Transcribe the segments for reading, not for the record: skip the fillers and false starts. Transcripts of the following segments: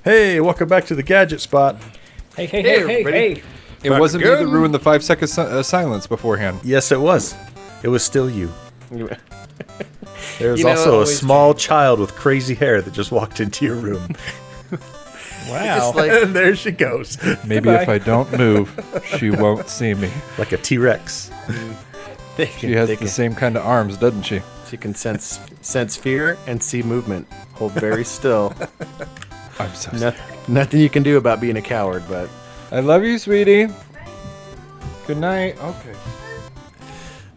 Hey, welcome back to the Gadget Spot. Hey. It wasn't me that ruined the 5-second silence beforehand. Yes, it was. It was still you. There's You know, also a always small child with crazy hair that just walked into your room. Wow. And there she goes. Maybe if I don't move, she won't see me. Like a T-Rex. She has the same kind of arms, doesn't she? She can sense fear and see movement. Hold very still. I'm so sorry. Nothing you can do about being a coward, but I love you, sweetie. Good night. Okay.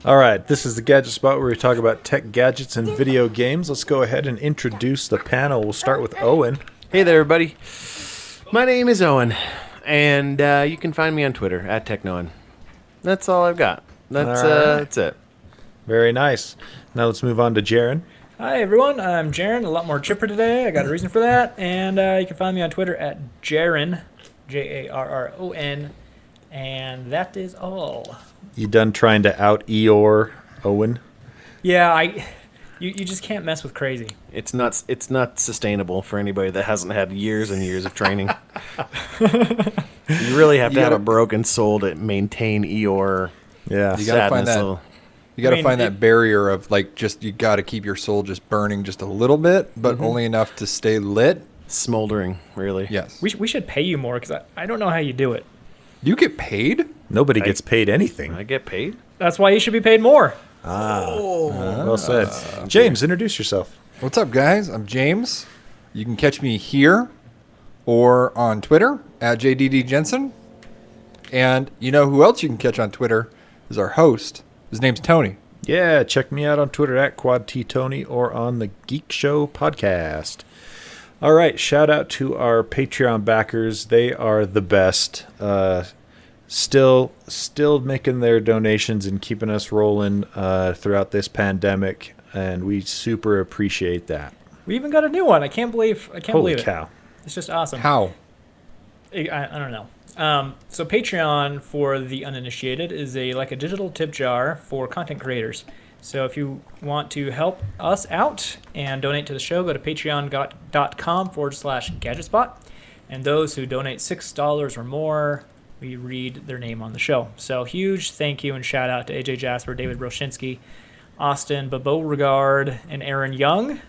All right, this is the Gadget Spot where we talk about tech gadgets and video games. Let's go ahead and introduce the panel. We'll start with Owen. hey there, everybody. My name is Owen, and you can find me on Twitter at Technoan. That's all I've got. That's it. Very nice. Now let's move on to Jarron. Hi everyone, I'm Jarron, a lot more chipper today. I got a reason for that, and you can find me on Twitter at Jarron, Jarron, and that is all. You done trying to out Eeyore, Owen? Yeah, you just can't mess with crazy. It's not sustainable for anybody that hasn't had years and years of training. You really have to have a broken soul to maintain Eeyore. Yeah. You gotta find sadness. that. You got to find that barrier of you got to keep your soul just burning just a little bit, but only enough to stay lit. Smoldering, really. Yes. We should pay you more, because I don't know how you do it. You get paid? Nobody gets paid anything. I get paid? That's why you should be paid more. Well said. James, introduce yourself. What's up, guys? I'm James. You can catch me here or on Twitter at JDDJensen. And you know who else you can catch on Twitter is our host. His name's Tony. Yeah, check me out on Twitter at QuadTTony or on the Geek Show podcast. All right, shout out to our Patreon backers. They are the best. Still making their donations and keeping us rolling throughout this pandemic, and we super appreciate that. We even got a new one. I can't believe Holy it. cow. It's just awesome. How? I don't know. So Patreon, for the uninitiated, is a digital tip jar for content creators. So if you want to help us out and donate to the show, go to patreon.com/GadgetSpot. And those who donate $6 or more, we read their name on the show. So huge thank you and shout out to AJ Jasper, David Broshinsky, Austin Beauregard, and Aaron Young.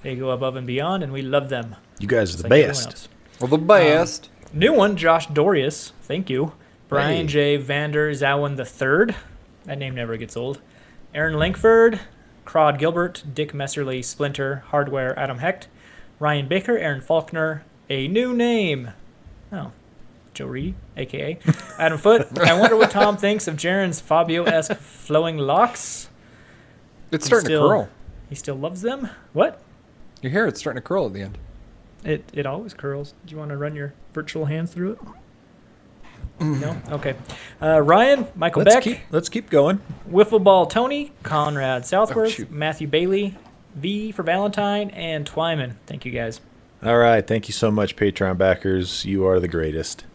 They go above and beyond, and we love them. You guys are Just the like everyone best. else. Well, the best. New one, Josh Dorius. Thank you. Brian Hey. J. Vander Zowen III. That name never gets old. Aaron Lankford, Claude Gilbert, Dick Messerly, Splinter, Hardware, Adam Hecht, Ryan Baker, Aaron Faulkner. A new name. Oh, Joe Reedy, a.k.a. Adam Foote. I wonder what Tom thinks of Jarron's Fabio-esque flowing locks. It's starting to curl. He still loves them? What? Your hair, it's starting to curl at the end. It always curls. Do you want to run your virtual hands through it? No? Okay. Ryan, Michael Beck, Let's keep going. Wiffle Ball Tony, Conrad Southworth, shoot. Matthew Bailey, V for Valentine, and Twyman. Thank you, guys. All right, thank you so much, Patreon backers. You are the greatest.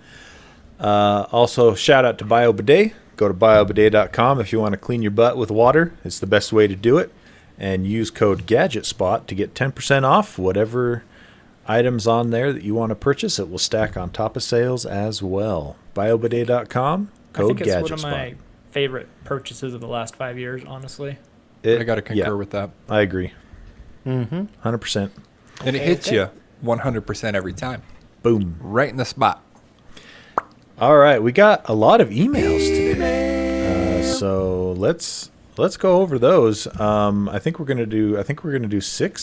Also, shout out to Biobidet. Go to biobidet.com if you want to clean your butt with water. It's the best way to do it. And use code GadgetSpot to get 10% off whatever items on there that you want to purchase. It will stack on top of sales as well. Biobidet.com, code I think it's GadgetSpot. one of my favorite purchases of the last 5 years, honestly. I got to concur with that. I agree. 100%. And it hits you 100% every time. Boom. Right in the spot. All right, we got a lot of emails today. So let's go over those. I think we're gonna do 6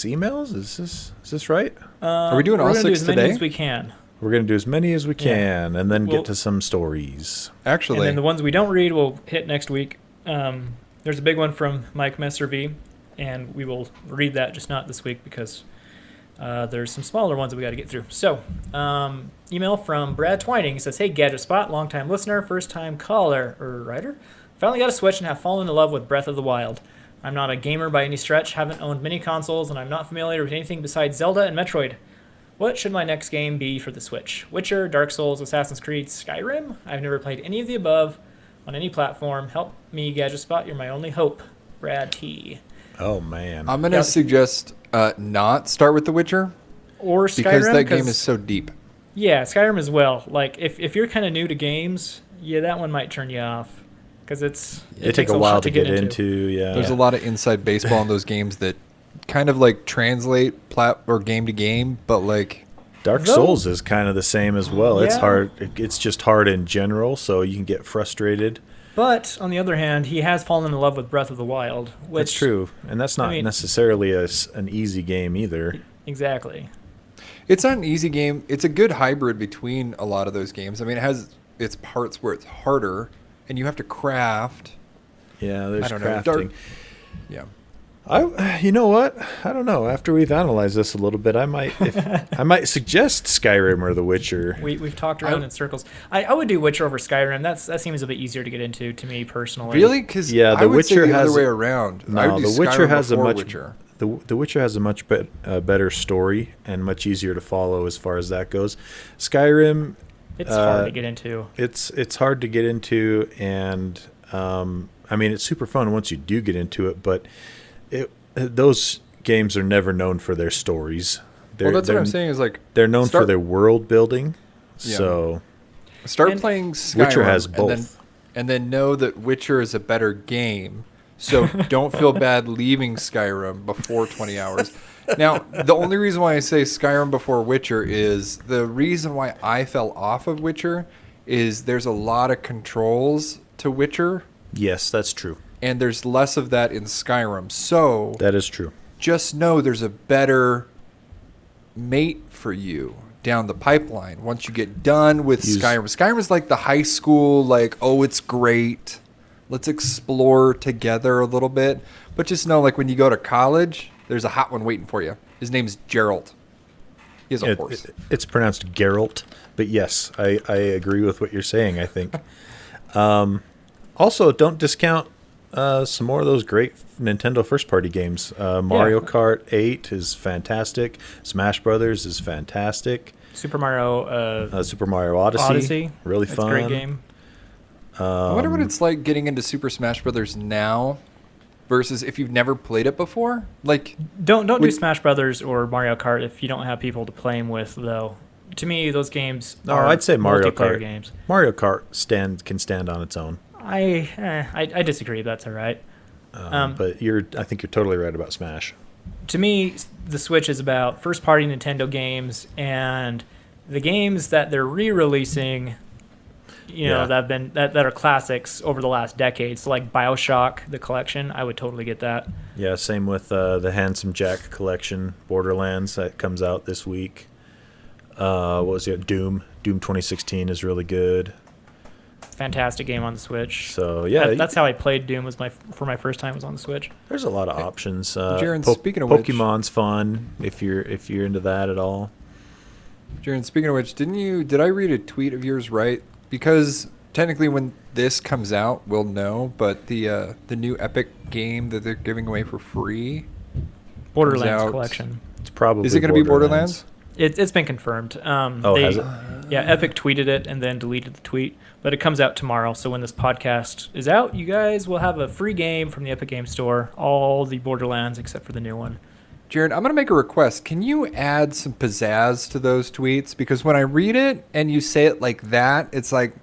emails. Is this right? Are we doing all 6 We're going to do as many today? as we can. We're gonna do as many as we can, and then Well- get to some stories. And Actually, then the ones we don't read will hit next week. There's a big one from Mike Messer V, and we will read that, just not this week, because there's some smaller ones that we got to get through. So, email from Brad Twining. He says, "Hey, Gadget Spot, long-time listener, first-time caller or writer. Finally got a Switch and have fallen in love with Breath of the Wild. I'm not a gamer by any stretch, haven't owned many consoles, and I'm not familiar with anything besides Zelda and Metroid. What should my next game be for the Switch? Witcher, Dark Souls, Assassin's Creed, Skyrim? I've never played any of the above on any platform. Help me, Gadget Spot. You're my only hope. Brad T." Oh man. I'm going to suggest not start with The Witcher Or Skyrim, because that game 'cause- is so deep. Yeah, Skyrim as well. Like, if you're kind of new to games, yeah, that one might turn you off. Because It take a while to get into. Yeah. There's a lot of inside baseball in those games that kind of like translate or game to game, but like Dark No. Souls is kind of the same as well. It's Yeah. hard. It's just hard in general, so you can get frustrated. But, on the other hand, he has fallen in love with Breath of the Wild. Which, That's true, and that's not I mean- necessarily an easy game either. Exactly. it's not an easy game. It's a good hybrid between a lot of those games. I mean, it has its parts where it's harder and you have to craft. Yeah, there's I don't know. crafting. Yeah. You know what? I don't know. After we've analyzed this a little bit, I might suggest Skyrim or The Witcher. We've talked around in circles. I would do Witcher over Skyrim. That seems a bit easier to get into to me personally. Really? Because Yeah, I The would say Witcher the other has- way around. I No, would do The Witcher Skyrim has a before much Witcher. The Witcher has a much better story and much easier to follow as far as that goes. Skyrim, It's hard to get into. it's hard to get into, and I mean it's super fun once you do get into it. But those games are never known for their stories. Well, that's what I'm saying is like They're known for start- their world building. Yeah. So start And playing Skyrim Witcher has and both. then know that Witcher is a better game. So don't feel bad leaving Skyrim before 20 hours. Now, the only reason why I say Skyrim before Witcher is the reason why I fell off of Witcher is there's a lot of controls to Witcher, yes, that's true. and there's less of that in Skyrim. So That is true. just know there's a better mate for you down the pipeline once you get done with Skyrim. Skyrim is like the high school, like, oh, it's great. Let's explore together a little bit. But just know, like, when you go to college, there's a hot one waiting for you. His name's Geralt. He has a horse. It's pronounced Geralt, but yes, I agree with what you're saying. I think. Also, don't discount some more of those great Nintendo first-party games. Mario Kart 8 is fantastic. Smash Brothers is fantastic. Super Mario Super Mario Odyssey, really That's fun. a great game. I wonder what it's like getting into Super Smash Brothers now versus if you've never played it before. Like, Don't do Would- Smash Brothers or Mario Kart if you don't have people to play them with, though. To me, those games No, are I'd say Mario multiplayer Kart. games. Mario Kart can stand on its own. I disagree. That's all right. But I think you're totally right about Smash. To me, the Switch is about first-party Nintendo games and the games that they're re-releasing. Yeah. that are classics over the last decade. So like BioShock, the collection, I would totally get that. Yeah, same with the Handsome Jack collection, Borderlands, that comes out this week. What was it? Doom 2016 is really good. Fantastic game on the Switch. So yeah, That's how I played Doom. Was my first time was on the Switch. there's a lot of options. Jarron, speaking of which- Pokemon's fun if you're into that at all. Jarron, speaking of which, did I read a tweet of yours right? Because technically when this comes out, we'll know, but the new Epic game that they're giving away for free, Borderlands out. collection. It's probably is it going to be Borderlands? It's been confirmed. Has it? Yeah, Epic tweeted it and then deleted the tweet. But it comes out tomorrow, so when this podcast is out, you guys will have a free game from the Epic Game Store. All the Borderlands except for the new one. Jarron, I'm going to make a request. Can you add some pizzazz to those tweets? Because when I read it and you say it like that, it's like...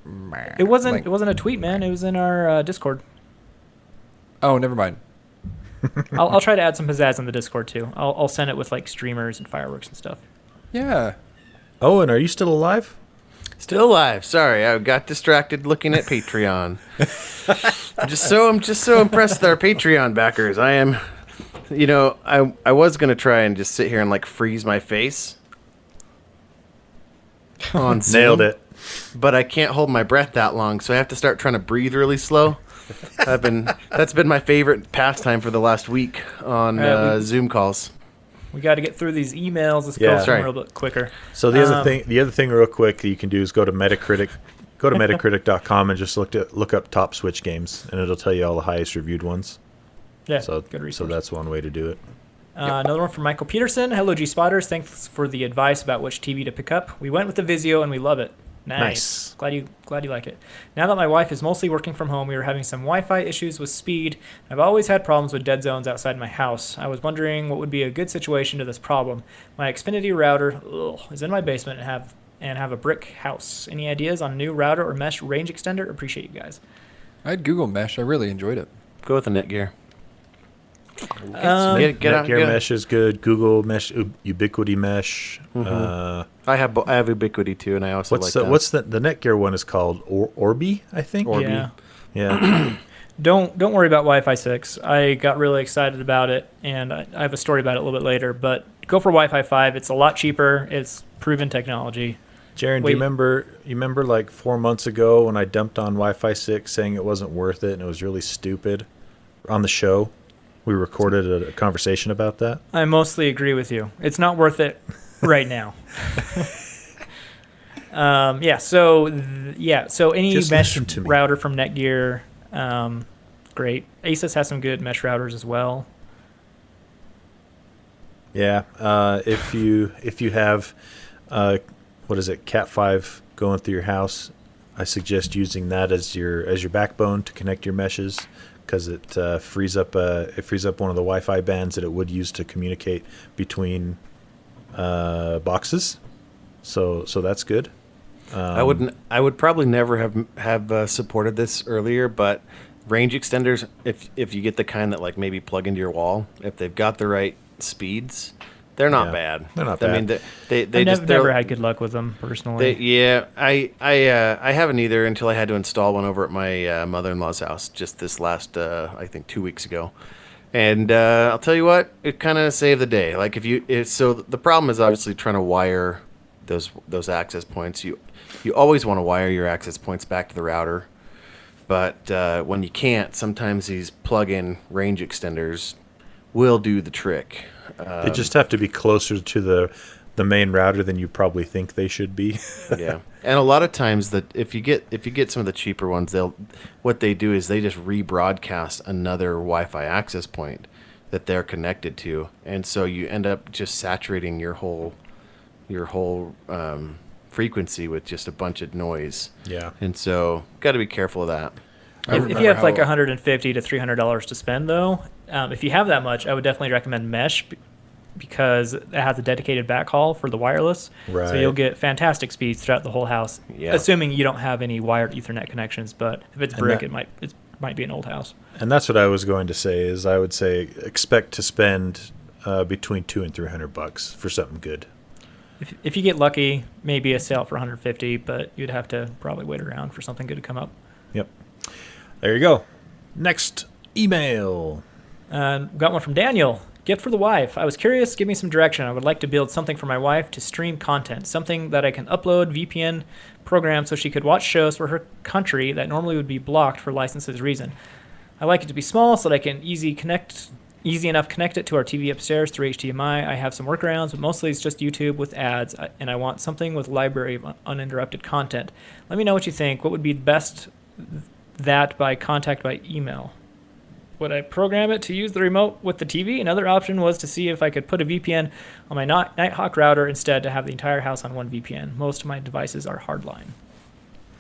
meh. It wasn't Like, it wasn't a tweet, man. It was in our Discord. oh, never mind. I'll try to add some pizzazz in the Discord too. I'll send it with like streamers and fireworks and stuff. Yeah. Owen, are you still alive? Still alive. Sorry, I got distracted looking at Patreon. I'm just so impressed with our Patreon backers. I am, I was gonna try and just sit here and like freeze my face on Zoom, Nailed it. but I can't hold my breath that long, so I have to start trying to breathe really slow. That's been my favorite pastime for the last week on Zoom calls. We got to get through these emails. Let's Yeah. go Sorry. a little bit quicker. So the other thing real quick that you can do is go to Metacritic. Go to Metacritic.com and just look up top Switch games, and it'll tell you all the highest reviewed ones. Yeah, So good resource. so that's one way to do it. Another one from Michael Peterson. Hello, G Spotters. Thanks for the advice about which TV to pick up. We went with the Vizio and we love it. Nice. Glad you like it. Now that my wife is mostly working from home, we were having some Wi-Fi issues with speed. I've always had problems with dead zones outside my house. I was wondering what would be a good situation to this problem. My Xfinity router is in my basement and have a brick house. Any ideas on a new router or mesh range extender? Appreciate you guys. I'd Google Mesh. I really enjoyed it. Go with the Netgear. Netgear Mesh is good. Google Mesh, Ubiquity Mesh. I have Ubiquity too, and I also like that. What's the Netgear one is called? Orbi, I think. Yeah. Yeah. Don't worry about Wi-Fi 6. I got really excited about it, and I have a story about it a little bit later. But go for Wi-Fi 5. It's a lot cheaper. It's proven technology. Jaron, do you remember like 4 months ago when I dumped on Wi-Fi 6 saying it wasn't worth it and it was really stupid on the show? We recorded a conversation about that. I mostly agree with you. It's not worth it right now. So any Just mesh listen to me. router from Netgear, great. Asus has some good mesh routers as well. Yeah. If you have Cat 5 going through your house, I suggest using that as your backbone to connect your meshes, because it frees up one of the Wi-Fi bands that it would use to communicate between boxes. So that's good. I would probably never have supported this earlier, but range extenders, if you get the kind that like maybe plug into your wall, if they've got the right speeds, they're not bad. They're not bad. I mean, I've never had good luck with them personally. I haven't either until I had to install one over at my mother-in-law's house just this last I think 2 weeks ago, and I'll tell you what, it kind of saved the day. Like so the problem is obviously trying to wire those access points. You always want to wire your access points back to the router, but when you can't, sometimes these plug-in range extenders will do the trick. They just have to be closer to the main router than you probably think they should be. Yeah, and a lot of times that if you get some of the cheaper ones, what they do is they just rebroadcast another Wi-Fi access point that they're connected to, and so you end up just saturating your whole frequency with just a bunch of noise. Yeah, and so got to be careful of that. If you have like $150 to $300 to spend, though, if you have that much, I would definitely recommend Mesh because it has a dedicated backhaul for the wireless. Right. So you'll get fantastic speeds throughout the whole house, assuming you don't have any wired Ethernet connections. But if it's brick, it might be an old house. And that's what I was going to say. Is I would say expect to spend between $200 and $300 for something good. If you get lucky, maybe a sale for $150, but you'd have to probably wait around for something good to come up. Yep. There you go. Next email. Got one from Daniel. Gift for the wife. I was curious. Give me some direction. I would like to build something for my wife to stream content. Something that I can upload VPN program so she could watch shows for her country that normally would be blocked for licenses reason. I like it to be small so that I can easy enough connect it to our TV upstairs through HDMI. I have some workarounds, but mostly it's just YouTube with ads, and I want something with library of uninterrupted content. Let me know what you think. What would be best? That by contact by email. Would I program it to use the remote with the TV? Another option was to see if I could put a VPN on my Nighthawk router instead to have the entire house on one VPN. Most of my devices are hardline.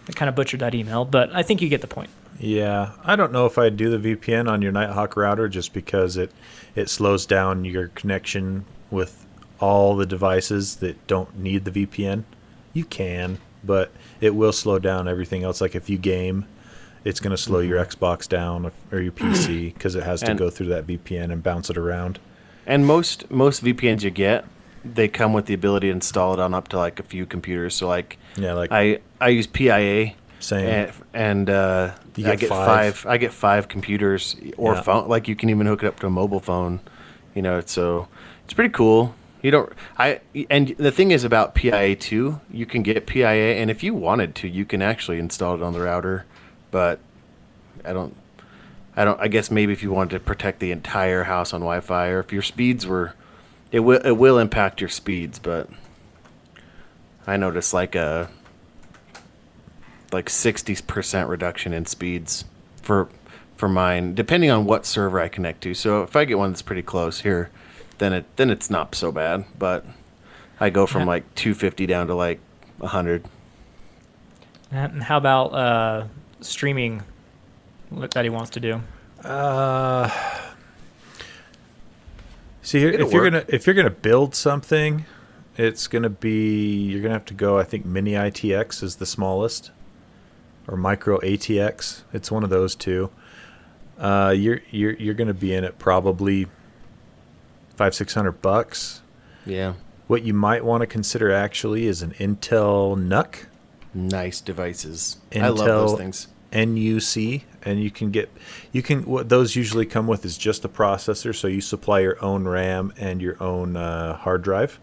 I kind of butchered that email, but I think you get the point. Yeah, I don't know if I'd do the VPN on your Nighthawk router just because it slows down your connection with all the devices that don't need the VPN. You can, but it will slow down everything else. Like if you game, it's going to slow your Xbox down or your PC because it has to go through that VPN and bounce it around. And most VPNs you get, they come with the ability to install it on up to like a few computers. So like I use PIA. Same. And I get five. I get 5 computers or phone. Like you can even hook it up to a mobile phone. So it's pretty cool. And the thing is about PIA too, you can get PIA, and if you wanted to, you can actually install it on the router. But I guess maybe if you wanted to protect the entire house on Wi-Fi, or if your speeds were, it will impact your speeds. But I noticed like 60% reduction in speeds for mine, depending on what server I connect to. So if I get one that's pretty close here, then it's not so bad. But I go from like 250 down to like 100. And how about streaming that he wants to do? See here, It'll if you're gonna build something, it's gonna be you're gonna have to go. I think Mini ITX is the smallest, or Micro ATX. It's one of those two. You're gonna be in it probably $500-600. Yeah. What you might want to consider actually is an Intel NUC. Nice devices. I Intel love those things. NUC, and what those usually come with is just the processor, so you supply your own RAM and your own hard drive,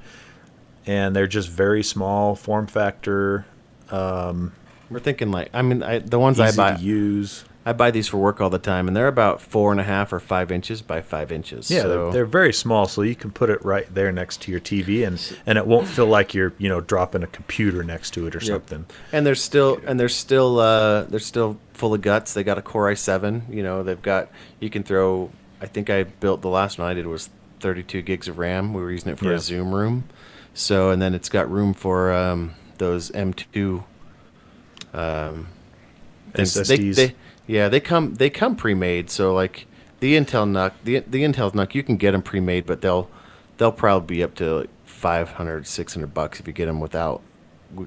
and they're just very small form factor, We're thinking the ones easy I buy. to use. I buy these for work all the time, and they're about 4.5 or 5 inches by 5 inches. Yeah, so. they're very small, so you can put it right there next to your TV, and it won't feel like you're dropping a computer next to it or something. And they're still full of guts. They got a Core i7. They've got, you can throw. I think I built the last one I did was 32 gigs of RAM. We were using it for Yeah. a Zoom room. So, and then it's got room for those M2 things. SSDs. They come pre-made. So like the Intel NUC, the Intel NUC, you can get them pre-made, but they'll probably be up to like $500-600 if you get them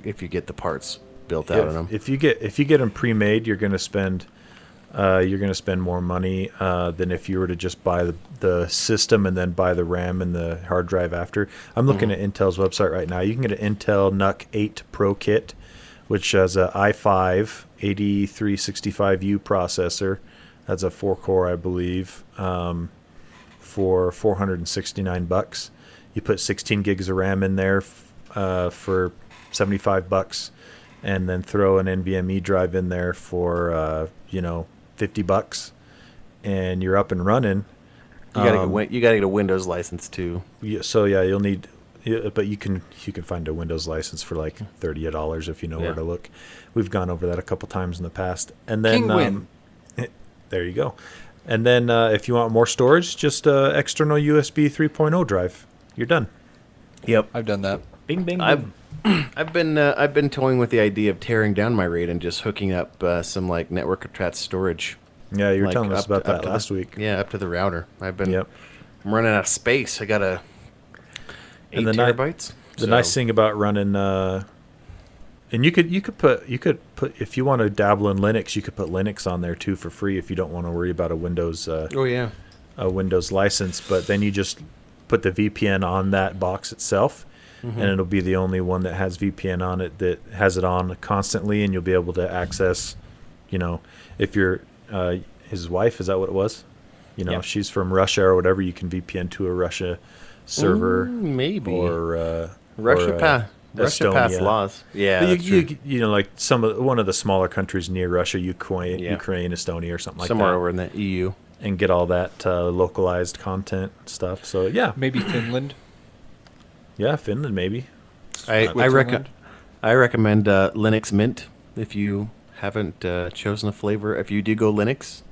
if you get the parts built out of them. If you get them pre-made, you're gonna spend more money than if you were to just buy the system and then buy the RAM and the hard drive after. I'm looking at Intel's website right now. You can get an Intel NUC 8 Pro kit, which has a i5 8365U processor. That's a 4-core, I believe, for $469. You put 16 gigs of RAM in there for $75, and then throw an NVMe drive in there for $50, and you're up and running. You gotta get a Windows license too. So you'll need. Yeah, but you can find a Windows license for like $30 if you know where to look. We've gone over that a couple times in the past. And then there you go. And then if you want more storage, just external USB 3.0 drive. You're done. Yep. I've done that. Bing, bing, boom. I've been toying with the idea of tearing down my RAID and just hooking up some like network attached storage. Yeah, you were Like, telling us about that to last week. Yeah, up to the router. Yep. I'm running out of space. I got 8 And the terabytes. The nice thing about running, and you could put if you want to dabble in Linux, you could put Linux on there too for free if you don't want to worry about a Windows a Windows license. But then you just put the VPN on that box itself, and it'll be the only one that has VPN on it that has it on constantly, and you'll be able to access, if you're his wife, is that what it was? She's from Russia or whatever, you can VPN to a Russia server, maybe, or Russia passed Estonia. laws. Yeah, But that's true. like one of the smaller countries near Russia, Ukraine, Estonia, or something like Somewhere that, over in the EU. and get all that localized content stuff. So yeah, Maybe Finland. yeah, Finland maybe. I Switzerland. recommend Linux Mint if you haven't chosen a flavor. If you do go Linux,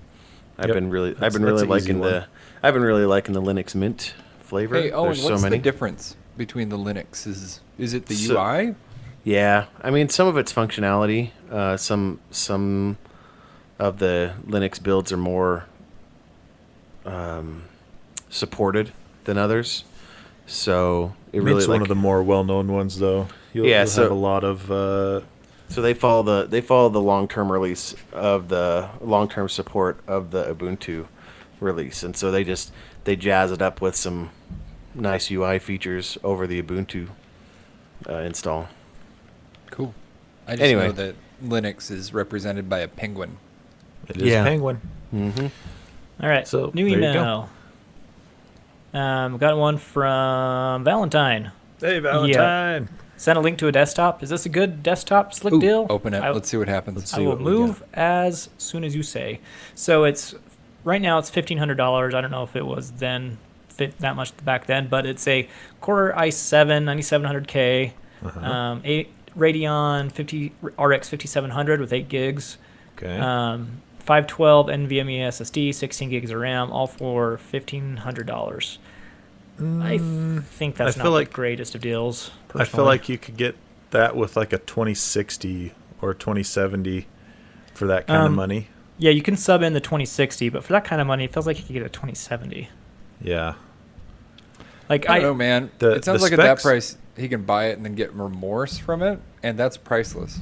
I've Yep. been really That's an easy liking one. I've been really liking the Linux Mint flavor. Hey, Owen, There's so what's many. the difference between the Linux? Is it the So- UI? Yeah, I mean some of it's functionality. Some of the Linux builds are more supported than others. So it really Mint's one of the more well-known ones, though. You'll have a lot of. So they follow the long-term release of the long-term support of the Ubuntu release, and so they jazz it up with some nice UI features over the Ubuntu install. Cool. I just Anyway. know that Linux is represented by a penguin. It is Yeah. Penguin. Mm-hmm. All right. So, New there you email. Got one from Valentine. Hey, Valentine. Send a link to a desktop. Is this a good desktop slick Ooh, deal? open it. I- Let's see what happens. I will what we move as soon as you say. So it's right now it's $1,500. I don't know if it was then that much back then, but it's a Core i7 9700K, 8 Radeon RX 5700 with 8 gigs, Okay. 512 NVMe SSD, 16 gigs of RAM, all for $1,500. I think that's I not feel the like- greatest of deals. I feel personally. like you could get that with like a 2060 or 2070 for that kind of money. Yeah, you can sub in the 2060, but for that kind of money, it feels like you could get a 2070. Yeah. Like I don't know, man. the- It sounds the like at that specs- price, he can buy it and then get remorse from it, and that's priceless.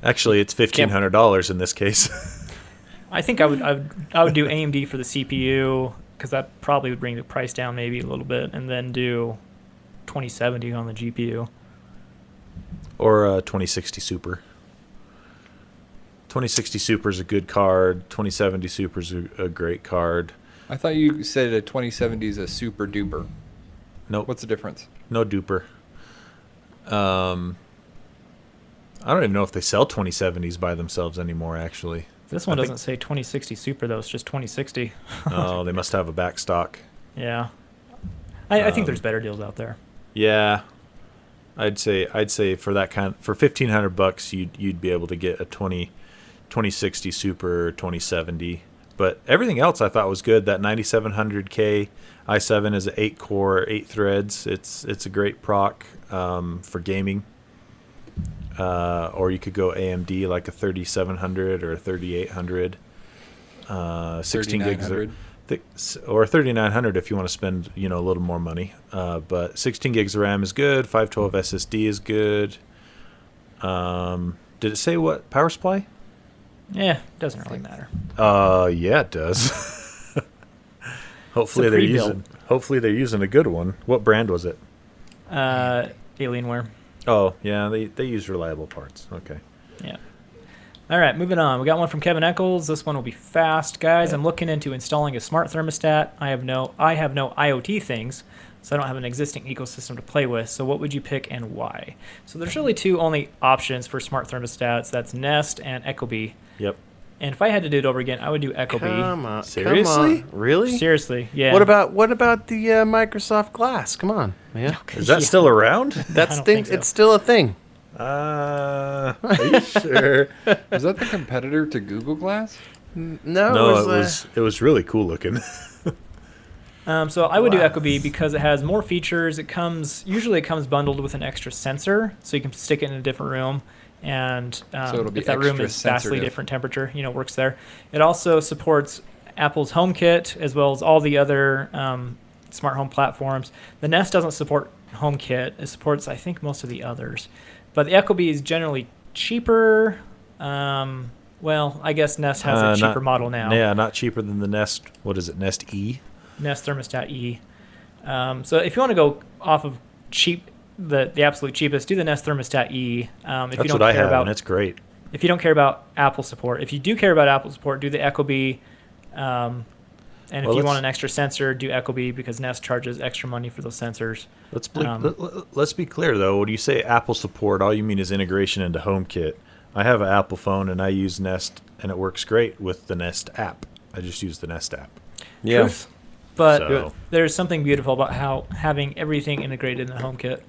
Actually, it's $1,500 in this case. I think I would do AMD for the CPU because that probably would bring the price down maybe a little bit, and then do 2070 on the GPU. Or a 2060 Super. 2060 Super is a good card. 2070 Super is a great card. I thought you said a 2070 is a super duper. Nope. What's the difference? No duper. I don't even know if they sell 2070s by themselves anymore, actually. This one I think- doesn't say 2060 Super though; it's just 2060. Oh, they must have a back stock. Yeah, I think there's better deals out there. Yeah. I'd say for that for $1,500 you'd be able to get a 2060 Super or 2070. But everything else I thought was good. That 9700K i7 is an 8-core, 8 threads. It's a great proc for gaming. Or you could go AMD like a 3700 or a 3800. 16 gigs or 3900 if you want to spend a little more money. But 16 gigs of RAM is good. 512 SSD is good. Did it say what power supply? Yeah, doesn't really matter. Yeah, it does. Hopefully they're using a good one. What brand was it? Alienware. Oh, yeah, they use reliable parts. Okay. Yeah. All right, moving on. We got one from Kevin Eccles. This one will be fast, guys. I'm looking into installing a smart thermostat. I have no IoT things, so I don't have an existing ecosystem to play with. So what would you pick and why? So there's really two only options for smart thermostats. That's Nest and Ecobee. Yep. And if I had to do it over again, I would do Ecobee. Come on. Seriously? Come on. Really? Seriously, yeah. What about the Microsoft Glass? Come on. Yeah. Is that still around? That's don't thing. think so. It's still a thing. Are you sure? Is that the competitor to Google Glass? No, it was really cool looking. So I would do Ecobee because it has more features. Usually it comes bundled with an extra sensor, so you can stick it in a different room. And So it'll be if that room extra is vastly sensitive. different temperature, it works there. It also supports Apple's HomeKit as well as all the other smart home platforms. The Nest doesn't support HomeKit. It supports, I think, most of the others. But the Ecobee is generally cheaper. Well, I guess Nest has a cheaper model now. Yeah, not cheaper than the Nest. What is it, Nest E? Nest Thermostat E. So if you want to go off of cheap, the absolute cheapest, do the Nest Thermostat E. That's what I have, and it's great. If you don't care about Apple support, if you do care about Apple support, do the Ecobee. And if you want an extra sensor, do Ecobee because Nest charges extra money for those sensors. Let's be clear though. When you say Apple support, all you mean is integration into HomeKit. I have an Apple phone and I use Nest, and it works great with the Nest app. I just use the Nest app. Yeah. Truth. But So- there's something beautiful about having everything integrated in the HomeKit.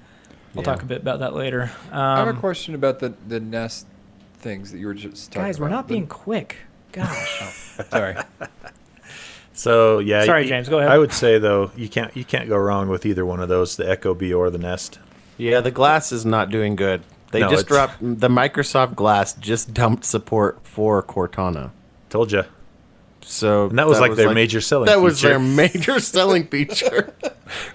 We'll talk a bit about that later. I have a question about the Nest things that you were just talking about. Guys, we're not being quick. Gosh. Sorry. So yeah. Sorry, James. Go ahead. I would say though, you can't go wrong with either one of those, the Ecobee or the Nest. Yeah, the Glass is not doing good. They No, just it's- dropped the Microsoft Glass. Just dumped support for Cortana. Told you. So And that was like their major selling That was feature. their major selling feature.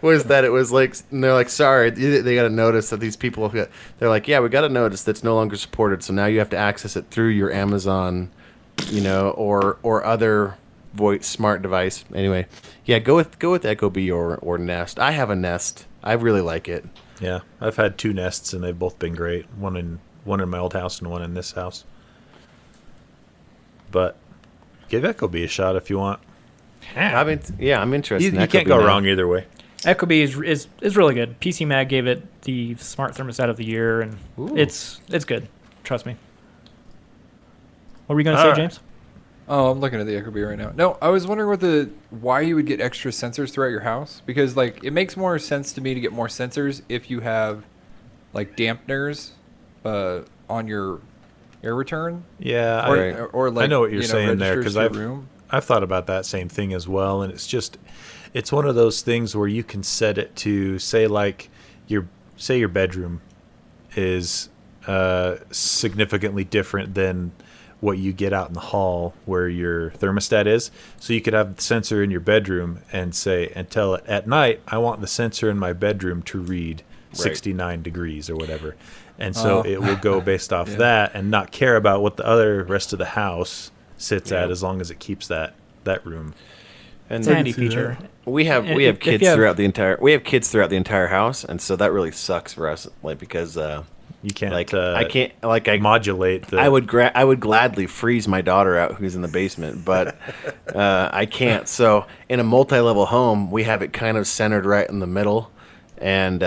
Was that it was like, and they're like, sorry, they got to notice that these people have got. They're like, yeah, we got to notice that's no longer supported. So now you have to access it through your Amazon, or other voice smart device. Anyway, yeah, go with Ecobee or Nest. I have a Nest. I really like it. Yeah, I've had 2 Nests and they've both been great. One in my old house and one in this house. But give Ecobee a shot if you want. I'm interested. You in can't Ecobee go now. wrong either way. Ecobee is really good. PC Mag gave it the Smart Thermostat of the Year, and Ooh. it's good. Trust me. What were you going to say, All right. James? Oh, I'm looking at the Ecobee right now. No, I was wondering why you would get extra sensors throughout your house, because it makes more sense to me to get more sensors if you have dampeners on your air return. Yeah, Or I know what you're saying there, registers because to your room. I've thought about that same thing as well, and it's one of those things where you can set it to say your bedroom is significantly different than what you get out in the hall where your thermostat is. So you could have the sensor in your bedroom and tell it at night, I want the sensor in my bedroom to read 69 degrees or whatever. And so it will go based off that and not care about what the other rest of the house sits at, as long as it keeps that room. And It's a handy feature. we have kids throughout the entire house, and so that really sucks for us, like, because You can't I can't modulate the... I would gladly freeze my daughter out who's in the basement, but I can't. So in a multi-level home, we have it kind of centered right in the middle, and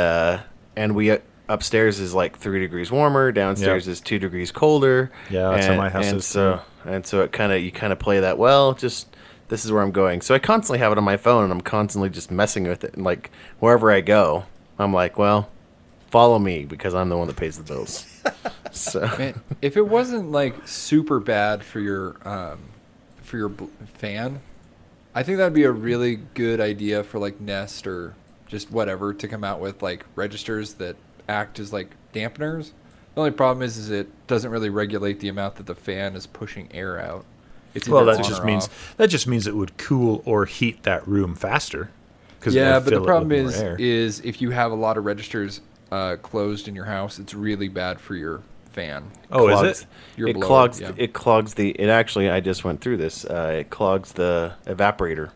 we upstairs is like 3 degrees warmer, downstairs is 2 degrees colder. Yeah, that's how my house is. So you kind of play that, well, just this is where I'm going. So I constantly have it on my phone, and I'm constantly just messing with it, and like wherever I go, I'm like, well, follow me because I'm the one that pays the bills. So Man, if it wasn't like super bad for your fan, I think that'd be a really good idea for like Nest or just whatever to come out with like registers that act as like dampeners. The only problem is it doesn't really regulate the amount that the fan is pushing air out. It's Well, either that on just or means off. it would cool or heat that room faster. Yeah, but the problem is if you have a lot of registers closed in your house, it's really bad for your fan. Oh, clogs, is it? Your it blower, clogs yeah. it clogs the it actually I just went through this. It clogs the evaporator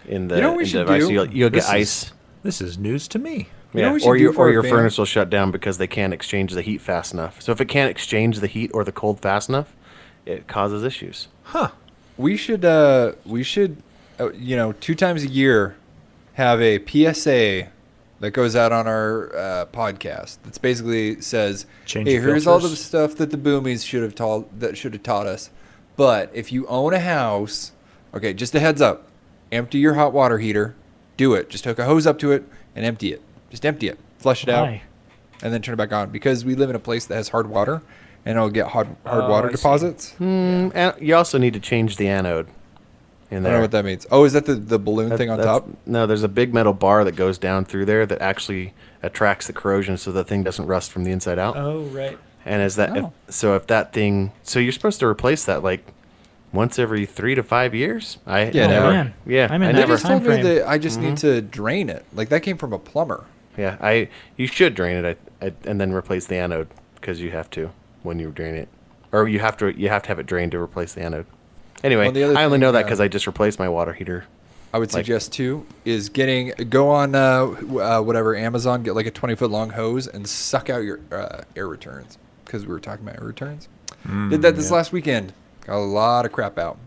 in the You know what we in the should device. do? You'll get This ice. This is news to me. You know what we should or do your for or our your fan? furnace will shut down because they can't exchange the heat fast enough. So if it can't exchange the heat or the cold fast enough, it causes issues. We should 2 times a year have a PSA that goes out on our podcast. That's basically says, Change "Hey, your here's all the filters." stuff that the boomies should have taught us. But if you own a house, okay, just a heads up, empty your hot water heater. Do it. Just hook a hose up to it and empty it. Just empty it, flush it out, Why? and then turn it back on. Because we live in a place that has hard water, and it'll get hard Oh, water I see. deposits. And you also need to change the anode in I don't there. know what that means. Oh, is that the balloon thing on That's- top? No, there's a big metal bar that goes down through there that actually attracts the corrosion, so the thing doesn't rust from the inside out. Oh, right. And as that, Oh. if that thing, so you're supposed to replace that like once every 3 to 5 years. Yeah, Oh, never. man. Yeah, I'm in I that They never. just told me time frame. that I just need to drain it. Like that came from a plumber. Yeah, you should drain it, and then replace the anode because you have to when you drain it, or you have to have it drained to replace the anode. Anyway, Well, the other I only thing, know that because I just replaced my water heater. I would Like- suggest too is go on whatever Amazon, get like a 20-foot long hose and suck out your air returns because we were talking about air returns. Did that this last weekend. Got a lot of crap out.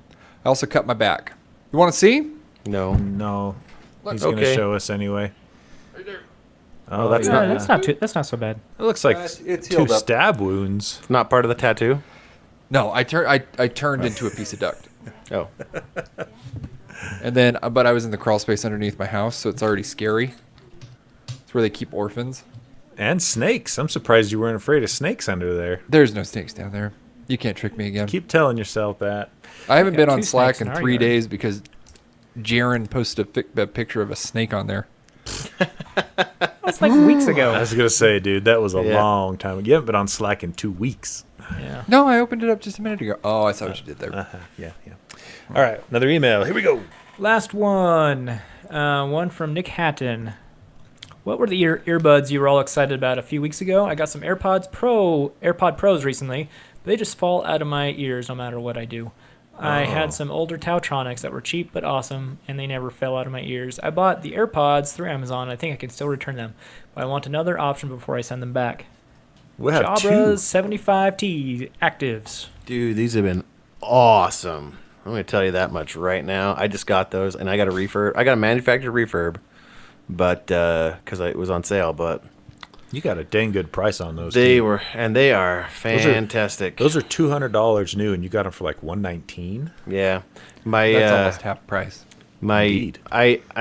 I also cut my back. You want to see? No, No. He's going to Okay. show us anyway. Oh, that's yeah. not- That's not so bad. It looks like It's 2 healed up. stab wounds. it's not part of the tattoo. No, I turned into a piece of duct. Oh, And then, but I was in the crawl space underneath my house, so it's already scary. It's where they keep orphans. And snakes. I'm surprised you weren't afraid of snakes under there. There's no snakes down there. You can't trick me again. Keep telling yourself that. I haven't got been on 2 Slack snakes in in our 3 yard. days because Jarron posted a picture of a snake on there. That's like weeks ago. I was going to say, dude, that was a Yeah. long time. You haven't been on Slack in 2 weeks. Yeah. No, I opened it up just a minute ago. Oh, I saw what you did there. Yeah. All right, another email. Here we go. Last one. One from Nick Hatton. What were the earbuds you were all excited about a few weeks ago? I got some AirPod Pros recently, but they just fall out of my ears no matter what I do. I had some older Tautronics that were cheap but awesome, and they never fell out of my ears. I bought the AirPods through Amazon. I think I can still return them, but I want another option before I send them back. We'll have Jabras 75T Actives. dude, these have been awesome. I'm going to tell you that much right now. I just got those, and I got a refurb. I got a manufactured refurb, but because it was on sale. But You got a dang good price on those. they too. were, and they are fantastic. Those are $200 new, and you got them for like $119. Yeah, my That's almost half price. my Indeed.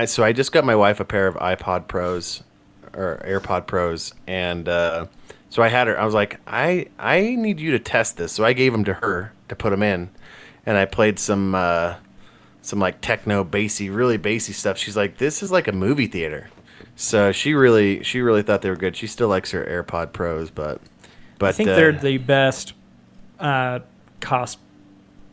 so I just got my wife a pair of iPod Pros or AirPod Pros, and so I had her. I was like, I need you to test this. So I gave them to her to put them in, and I played some like techno bassy, really bassy stuff. She's like, this is like a movie theater. So she really thought they were good. She still likes her AirPod Pros, but But I think they're the best cost.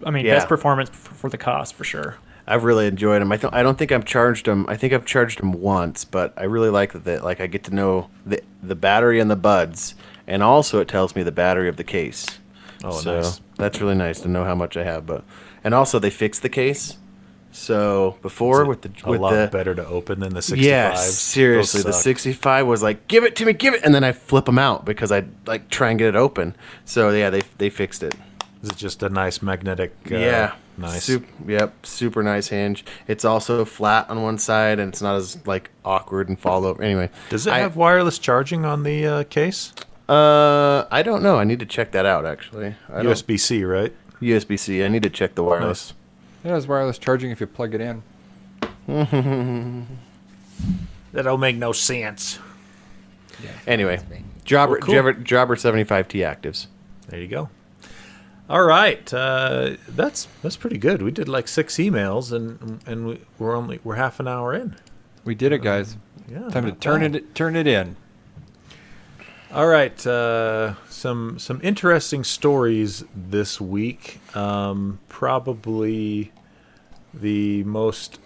I mean, Yeah. best performance for the cost for sure. I've really enjoyed them. I don't think I've charged them. I think I've charged them once, but I really like that. Like I get to know the battery and the buds, and also it tells me the battery of the case. Oh, So nice. that's really nice to know how much I have. And also they fixed the case. So before with A lot better to open than the 65s. yeah, seriously, the Those suck. 65 was like, give it to me, give it, and then I flip them out because I like try and get it open. So yeah, they fixed it. Is it just a nice magnetic? Yeah, Nice. Super nice hinge. It's also flat on one side, and it's not as like awkward and fall over. Anyway, Does it have wireless charging on the case? I don't know. I need to check that out actually. USB-C, right? USB-C. I need to check the wireless. It has wireless charging if you plug it in. That don't make no sense. Anyway, Jobber, Well, cool. Jobber 75T actives. There you go. All right, that's pretty good. We did like 6 emails, and we're half an hour in. We did it, guys. Yeah, Time to not turn bad. it in. All right, some interesting stories this week. Probably the most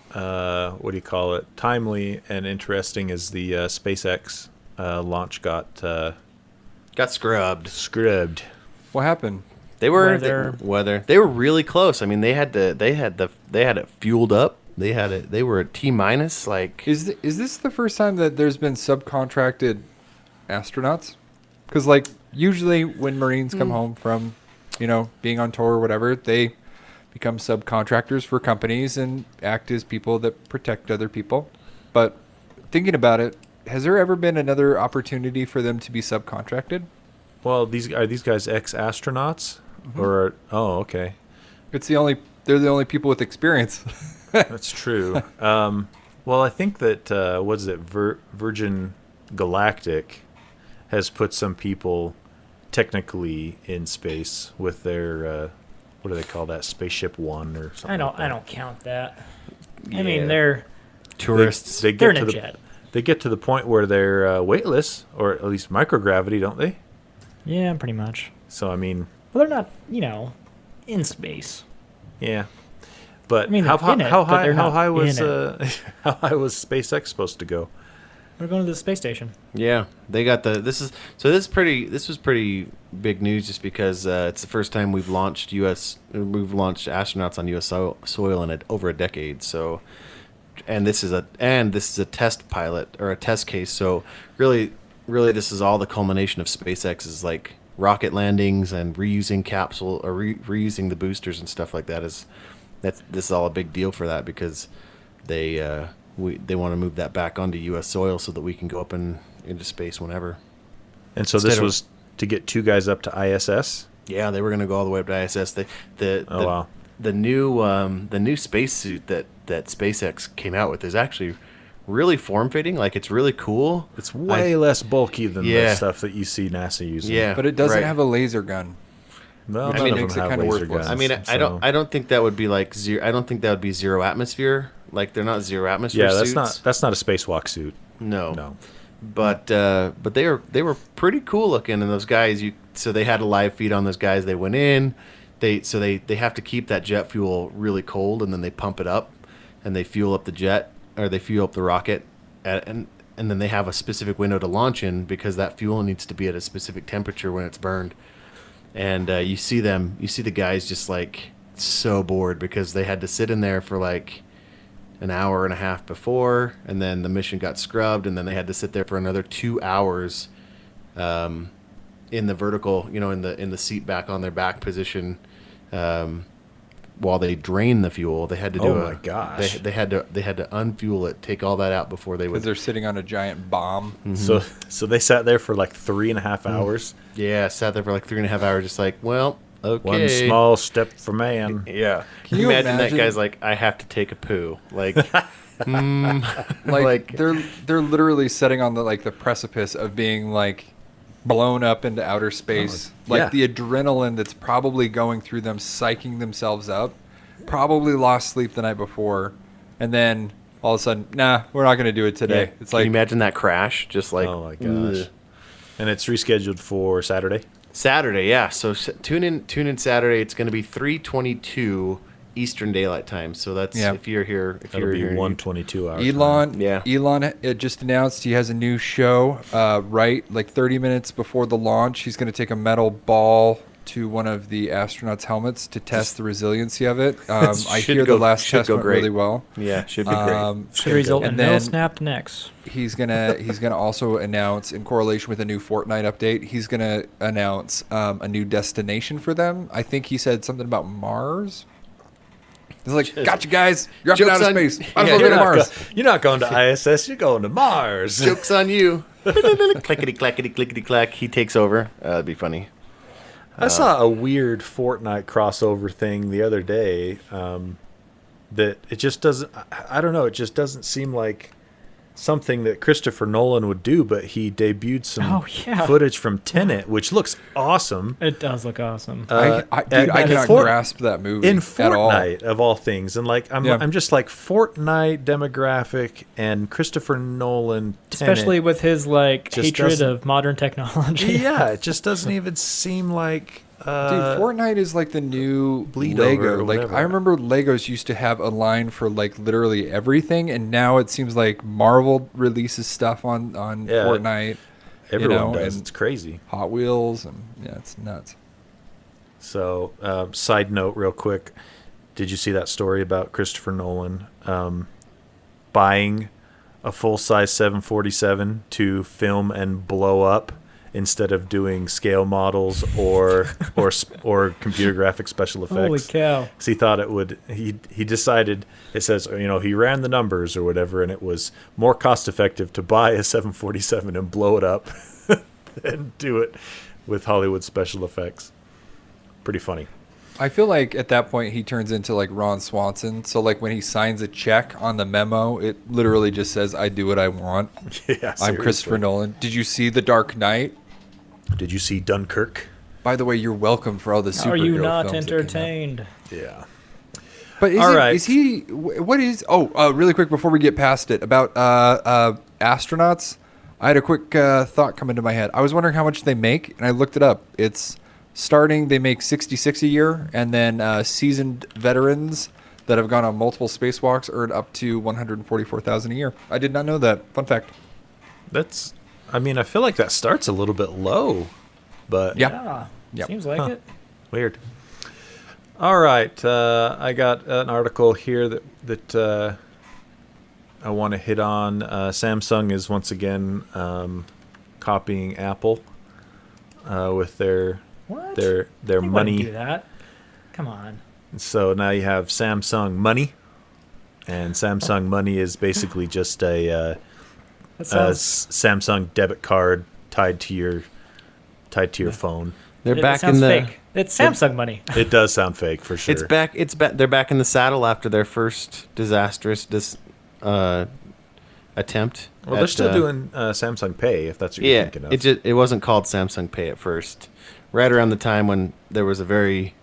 timely and interesting is the SpaceX launch got Got scrubbed. What happened? They were Weather. They were really close. I mean, they had it fueled up. They were at T minus. Like, Is this the first time that there's been subcontracted astronauts? Because like usually when Marines come home from, being on tour or whatever, they become subcontractors for companies and act as people that protect other people. But thinking about it, has there ever been another opportunity for them to be subcontracted? Well, these guys ex-astronauts, or okay, They're the only people with experience. that's true. Well, I think that Virgin Galactic has put some people technically in space with their what do they call that, Spaceship One or something. I don't count that. Yeah. I mean, they're tourists. They they're get in to a the jet. they get to the point where they're weightless, or at least microgravity, don't they? Yeah, pretty much. So I mean, Well, they're not, in space. yeah. But I mean, how they're in it, how but high they're how not high was in how high was SpaceX supposed to go? We're going to the space station. Yeah, they got this was pretty big news just because it's the first time we've launched astronauts on U.S. soil in over a decade. So, and this is a test pilot or a test case. So really, this is all the culmination of SpaceX's like rocket landings and reusing capsule or reusing the boosters and stuff like that. This is all a big deal for that because they want to move that back onto U.S. soil so that we can go up into space whenever. And so this was to get 2 guys up to ISS. Yeah, they were going to go all the way up to ISS. Wow. The new spacesuit that SpaceX came out with is actually really form-fitting. Like, it's really cool. It's way less bulky than the Yeah. stuff that you see NASA using. Yeah, But it doesn't right. have a laser gun. Well, Which none of makes them it have kinda laser worthless. guns. I mean, so- I don't think that would be like zero. I don't think that would be zero atmosphere. Like, they're not zero atmosphere Yeah, suits. that's not a spacewalk suit. No. No. But they were pretty cool looking, and those guys. So they had a live feed on those guys. They went in. They have to keep that jet fuel really cold, and then they pump it up, and they fuel up the jet, or they fuel up the rocket, and then they have a specific window to launch in because that fuel needs to be at a specific temperature when it's burned. And you see the guys just like so bored because they had to sit in there for like an hour and a half before, and then the mission got scrubbed, and then they had to sit there for another 2 hours in the vertical, in the seat back on their back position, while they drained the fuel. They had to do Oh my gosh. They had to unfuel it, take all that out before they Because would. they're sitting on a giant bomb. So they sat there for like 3.5 hours. Yeah, sat there for like 3.5 hours, just like, well, okay. One small step for man. Yeah. Can you imagine that imagine- guy's like, I have to take a poo. Like, Like they're literally sitting on the precipice of being like blown up into outer space. yeah. The adrenaline that's probably going through them, psyching themselves up. Probably lost sleep the night before, and then all of a sudden, nah, we're not going to do it today. yeah. It's Can you like imagine that crash? Just like, Oh my gosh. And it's rescheduled for Saturday. Saturday, yeah. So tune in Saturday. It's going to be 3:22 Eastern Daylight Time. So that's if you're here. If That'll you're be here, 1:22 hours. Elon, Yeah. Elon just announced he has a new show. Right, like 30 minutes before the launch, he's going to take a metal ball to one of the astronauts' helmets to test the resiliency of it. I hear the last test went really well. Yeah, should be great. Should result in And no then- snapped necks. He's gonna also announce, in correlation with a new Fortnite update, he's gonna announce a new destination for them. I think he said something about Mars. He's like, "Gotcha, guys! You're up in Jokes outer on- space. Yeah, Might as well go to Mars." You're not going to ISS. You're going to Mars. Joke's on you. Clickety clackety clickety clack. He takes over. That'd be funny. I saw a weird Fortnite crossover thing the other day. That it just doesn't. I don't know. It just doesn't seem like something that Christopher Nolan would do. But he debuted some footage from Tenet, which looks awesome. It does look awesome. I cannot grasp that movie in at all. Fortnite of all things, and like I'm just like Fortnite demographic and Christopher Nolan, Tenet, Especially with his like just hatred doesn't- of modern technology. yeah, it just doesn't even seem like. Dude, Fortnite is like the new Bleed over Lego. or Like whatever. I remember Legos used to have a line for like literally everything, and now it seems like Marvel releases stuff on Fortnite. Everyone know, does. and- It's crazy. Hot Wheels, and it's nuts. So, side note, real quick, did you see that story about Christopher Nolan buying a full-size 747 to film and blow up instead of doing scale models or computer graphic special effects? Holy cow! 'Cause he thought it would. He decided. It says he ran the numbers or whatever, and it was more cost-effective to buy a 747 and blow it up than do it with Hollywood special effects. Pretty funny. I feel like at that point he turns into like Ron Swanson. So like when he signs a check on the memo, it literally just says, "I do what I want." Yeah, I'm Christopher seriously. Nolan. Did you see The Dark Knight? Did you see Dunkirk? By the way, you're welcome for all the superhero Are you films not that came out. entertained? Yeah. But All right. is he? What is? Oh, really quick before we get past it about astronauts, I had a quick thought come into my head. I was wondering how much they make, and I looked it up. It's starting. They make 66 a year, and then seasoned veterans that have gone on multiple spacewalks earn up to 144,000 a year. I did not know that. Fun fact. That's. I mean, I feel like that starts a little bit low, but Yeah. Yep. Seems like it. weird. All right, I got an article here that I want to hit on. Samsung is once again copying Apple with their What? their They wouldn't money. do that. Come on. So now you have Samsung Money, and Samsung Money is basically just a That sounds. Samsung debit card tied to your phone. They're It back sounds in the. fake. It's Samsung money. It does sound fake for sure. It's back. It's back. They're back in the saddle after their first disastrous attempt. Well, they're still doing Samsung Pay, if that's what you're thinking of. it wasn't called Samsung Pay at first. Right around the time when there was a very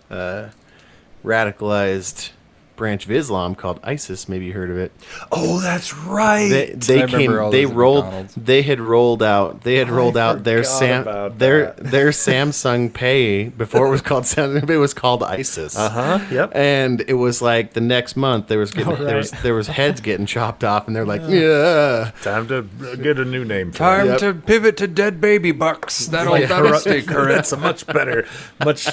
radicalized branch of Islam called ISIS. Maybe you heard of it. Oh, that's right. They I remember all they those at rolled McDonald's. they had rolled out their forgot about their that. their Samsung Pay before it was called Samsung Pay, it was called ISIS. Yep. And it was like the next month there was there was heads getting chopped off, and they're like, yeah. Time to get a new name for Time it. to pivot to dead baby bucks. That'll stay current. That's a much better, much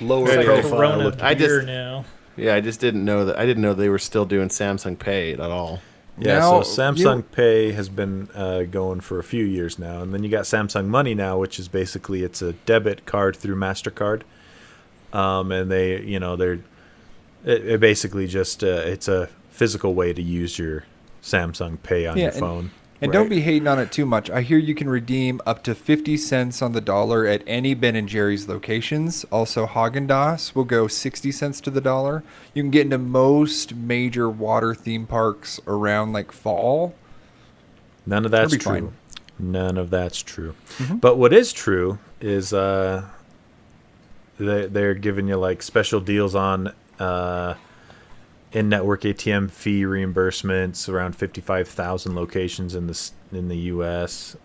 lower It's like profile. Corona look. I beer just- now. Yeah, I just didn't know that. I didn't know they were still doing Samsung Pay at all. Yeah, Now, so Samsung Pay has been going for a few years now, and then you got Samsung Money now, which is basically it's a debit card through MasterCard, and it basically just it's a physical way to use your Samsung Pay on your phone. And don't be hating on it too much. I hear you can redeem up to 50 cents on the dollar at any Ben & Jerry's locations. Also, Haagen-Dazs will go 60 cents to the dollar. You can get into most major water theme parks around like fall. None of that's It'll be true. fine. None of that's true. But what is true is they're giving you like special deals on in-network ATM fee reimbursements around 55,000 locations in the U.S.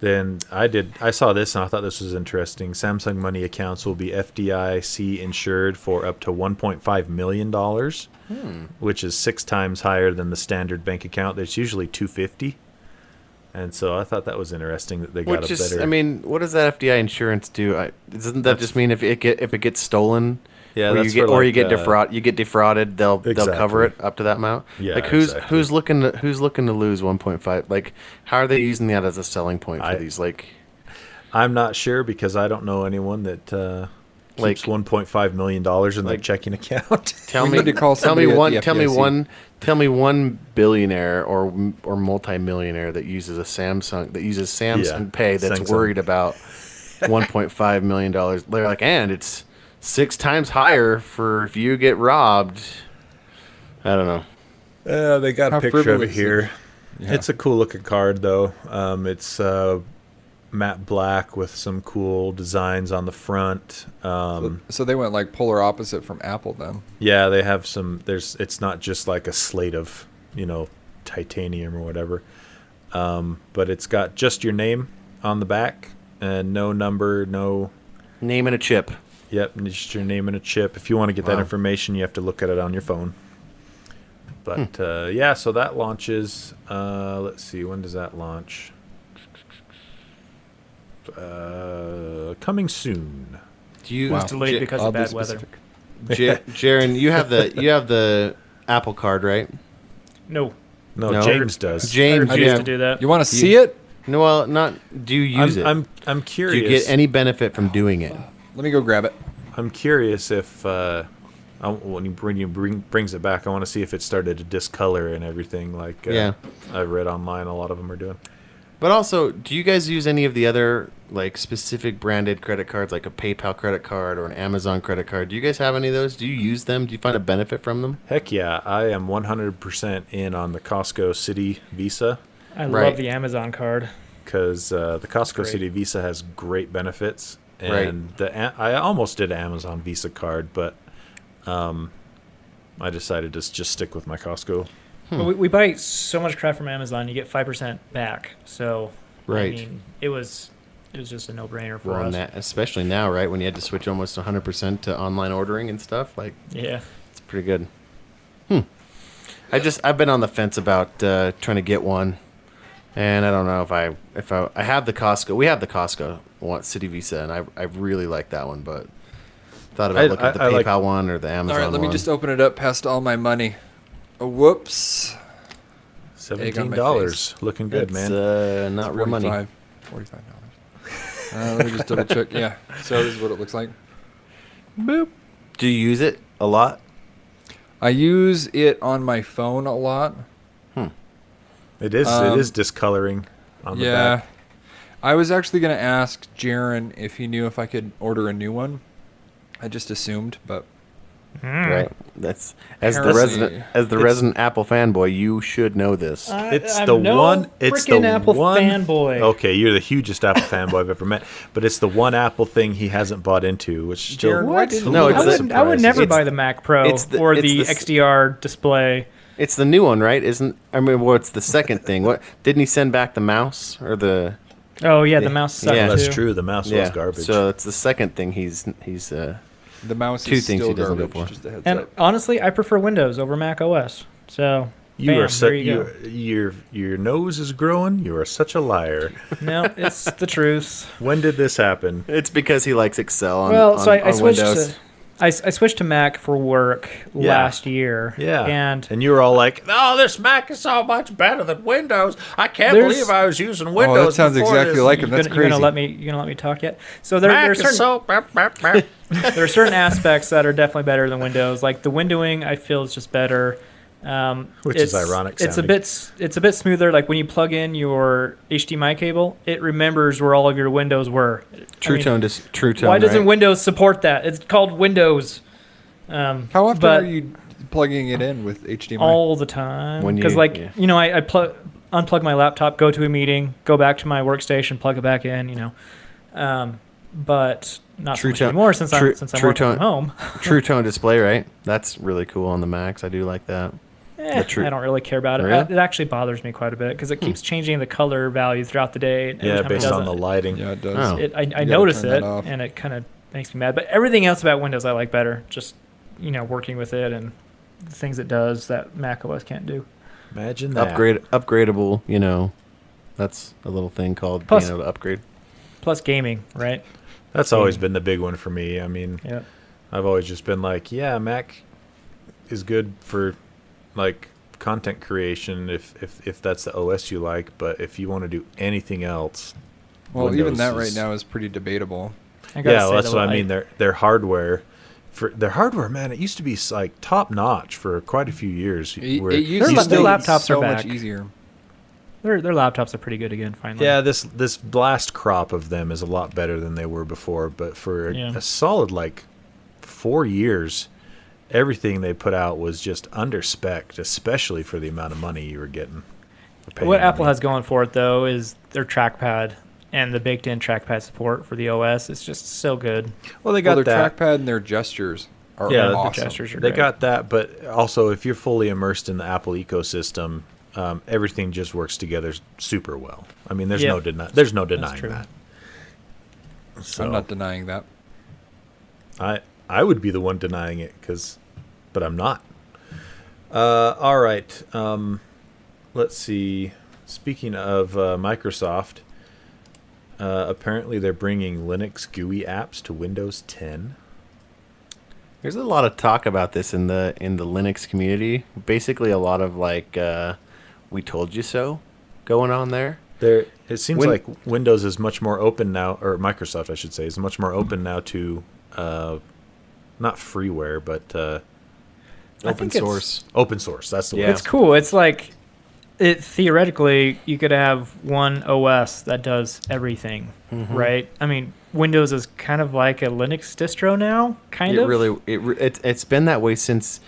Then I saw this and I thought this was interesting. Samsung Money accounts will be FDIC insured for up to $1.5 million, which is 6 times higher than the standard bank account. That's usually $250. And so I thought that was interesting that they got a better. I mean, what does that FDI insurance do? Doesn't that just mean if it gets stolen? Yeah, or that's you for get defrauded, they'll cover it up to that amount. Yeah, like who's looking to lose 1.5? Like, how are they using that as a selling point for these? Like, I'm not sure because I don't know anyone that keeps $1.5 million in their checking account. Tell me one billionaire or multimillionaire that uses Samsung Pay that's worried about $1.5 million. They're like, and it's 6 times higher for if you get robbed. I don't know. They got a picture of it here. Yeah. It's a cool looking card though. It's matte black with some cool designs on the front. So they went like polar opposite from Apple then. Yeah, they have some. It's not just like a slate of titanium or whatever, but it's got just your name on the back and no number, no name and a chip. Yep, just your name and a chip. If you want to get that information, you have to look at it on your phone. But yeah, so that launches. Let's see, when does that launch? Coming soon. It was delayed because of bad weather. Jarron, you have the Apple Card, right? No, James does. James, I used to do that. You want to see it? No, well, not. Do you use it? I'm curious. Do you get any benefit from doing it? Let me go grab it. I'm curious if when he brings it back, I want to see if it started to discolor and everything. Like I've read online, a lot of them are doing. But also, do you guys use any of the other like specific branded credit cards, like a PayPal credit card or an Amazon credit card? Do you guys have any of those? Do you use them? Do you find a benefit from them? Heck yeah, I am 100% in on the Costco City Visa. I love the Amazon card because the Costco City Visa has great benefits, and I almost did an Amazon Visa card, but I decided to just stick with my Costco. Well, we buy so much crap from Amazon, you get 5% back. So I mean, it was just a no-brainer for us. Especially now, right, when you had to switch almost 100% to online ordering and stuff. Like, yeah, it's pretty good. I've been on the fence about trying to get one, and I don't know if I have the Costco. We have the Costco City Visa, and I really like that one, but thought about looking at the PayPal one or the Amazon one. All right, let me just open it up past all my money. Whoops. $17. Looking good, man. Not real money. $45. Let me just double check. Yeah. So this is what it looks like. Boop. Do you use it a lot? I use it on my phone a lot. It is discoloring on the back. I was actually going to ask Jarron if he knew if I could order a new one. I just assumed, but right. That's as the resident Apple fanboy, you should know this. It's the one Apple fanboy. Okay, you're the hugest Apple fanboy I've ever met, but it's the one Apple thing he hasn't bought into, which still I would never buy the Mac Pro or the XDR display. It's the new one, right? What's the second thing? What didn't he send back the mouse or the? Oh yeah, the mouse sucked that's true. The mouse was garbage. So it's the second thing he's. The mouse two is things still he doesn't garbage, go for. just a heads and up. honestly, I prefer Windows over Mac OS. So your nose is growing. You are such a liar. No, it's the truth. When did this happen? It's because he likes Excel on, I switched Windows. I switched to Mac for work last year. Yeah. And you were all like, "No, this Mac is so much better than Windows. I can't believe I was using Windows." Oh, that sounds exactly like him. That's crazy. You're gonna let me talk yet? So there are certain there are certain aspects that are definitely better than Windows. Like the windowing, I feel is just better. Which is ironic sounding. It's a bit smoother. Like when you plug in your HDMI cable, it remembers where all of your windows were. True Tone. Why doesn't Windows support that? It's called Windows. How often are you plugging it in with HDMI? All the time. Because I unplug my laptop, go to a meeting, go back to my workstation, plug it back in. But not so much anymore since I'm working from home. True Tone display, right? That's really cool on the Macs. I do like that. The true- I don't really care about it. Really? It actually bothers me quite a bit because it keeps changing the color value throughout the day. And every Yeah, time based it on the doesn't, lighting. Yeah, it does. Oh. I gotta notice turn that it, off. and it kind of makes me mad. But everything else about Windows I like better. Just, working with it and the things it does that Mac OS can't do. Imagine that. Upgradable. That's a little thing called Plus- being able to upgrade. Plus gaming, right? That's always been the big one for me. I mean, Yeah. I've always just been like, yeah, Mac is good for like content creation if that's the OS you like, but if you want to do anything else, Well, even Windows that right is- now is pretty debatable. I gotta Yeah, say well, that's though, what I mean. Their hardware, man, it used to be like top notch for quite a few years. where It used Their to be laptops are so much back. easier. their laptops are pretty good again. Finally. Yeah, this last crop of them is a lot better than they were before. But for Yeah. a solid like 4 years, everything they put out was just under spec, especially for the amount of money you were getting. for paying What money. Apple has going for it though is their trackpad and the baked-in trackpad support for the OS. It's just so good. Well, they Well, got their that. trackpad and their gestures are Yeah, the awesome. gestures are They great. got that, but also if you're fully immersed in the Apple ecosystem, everything just works together super well. I mean, there's Yeah. there's no denying true. that. So I'm not denying that. I would be the one denying it, but I'm not. All right. Let's see. Speaking of Microsoft, apparently they're bringing Linux GUI apps to Windows 10. There's a lot of talk about this in the Linux community. Basically, a lot of like "we told you so" going on there. It seems Win- like Windows is much more open now, or Microsoft, I should say, is much more open now to not freeware, but I Open think it's- source. open source. That's the Yeah. word. It's cool. It's like theoretically you could have one OS that does everything, Mm-hmm. right? I mean, Windows is kind of like a Linux distro now, kind of. It's been that way since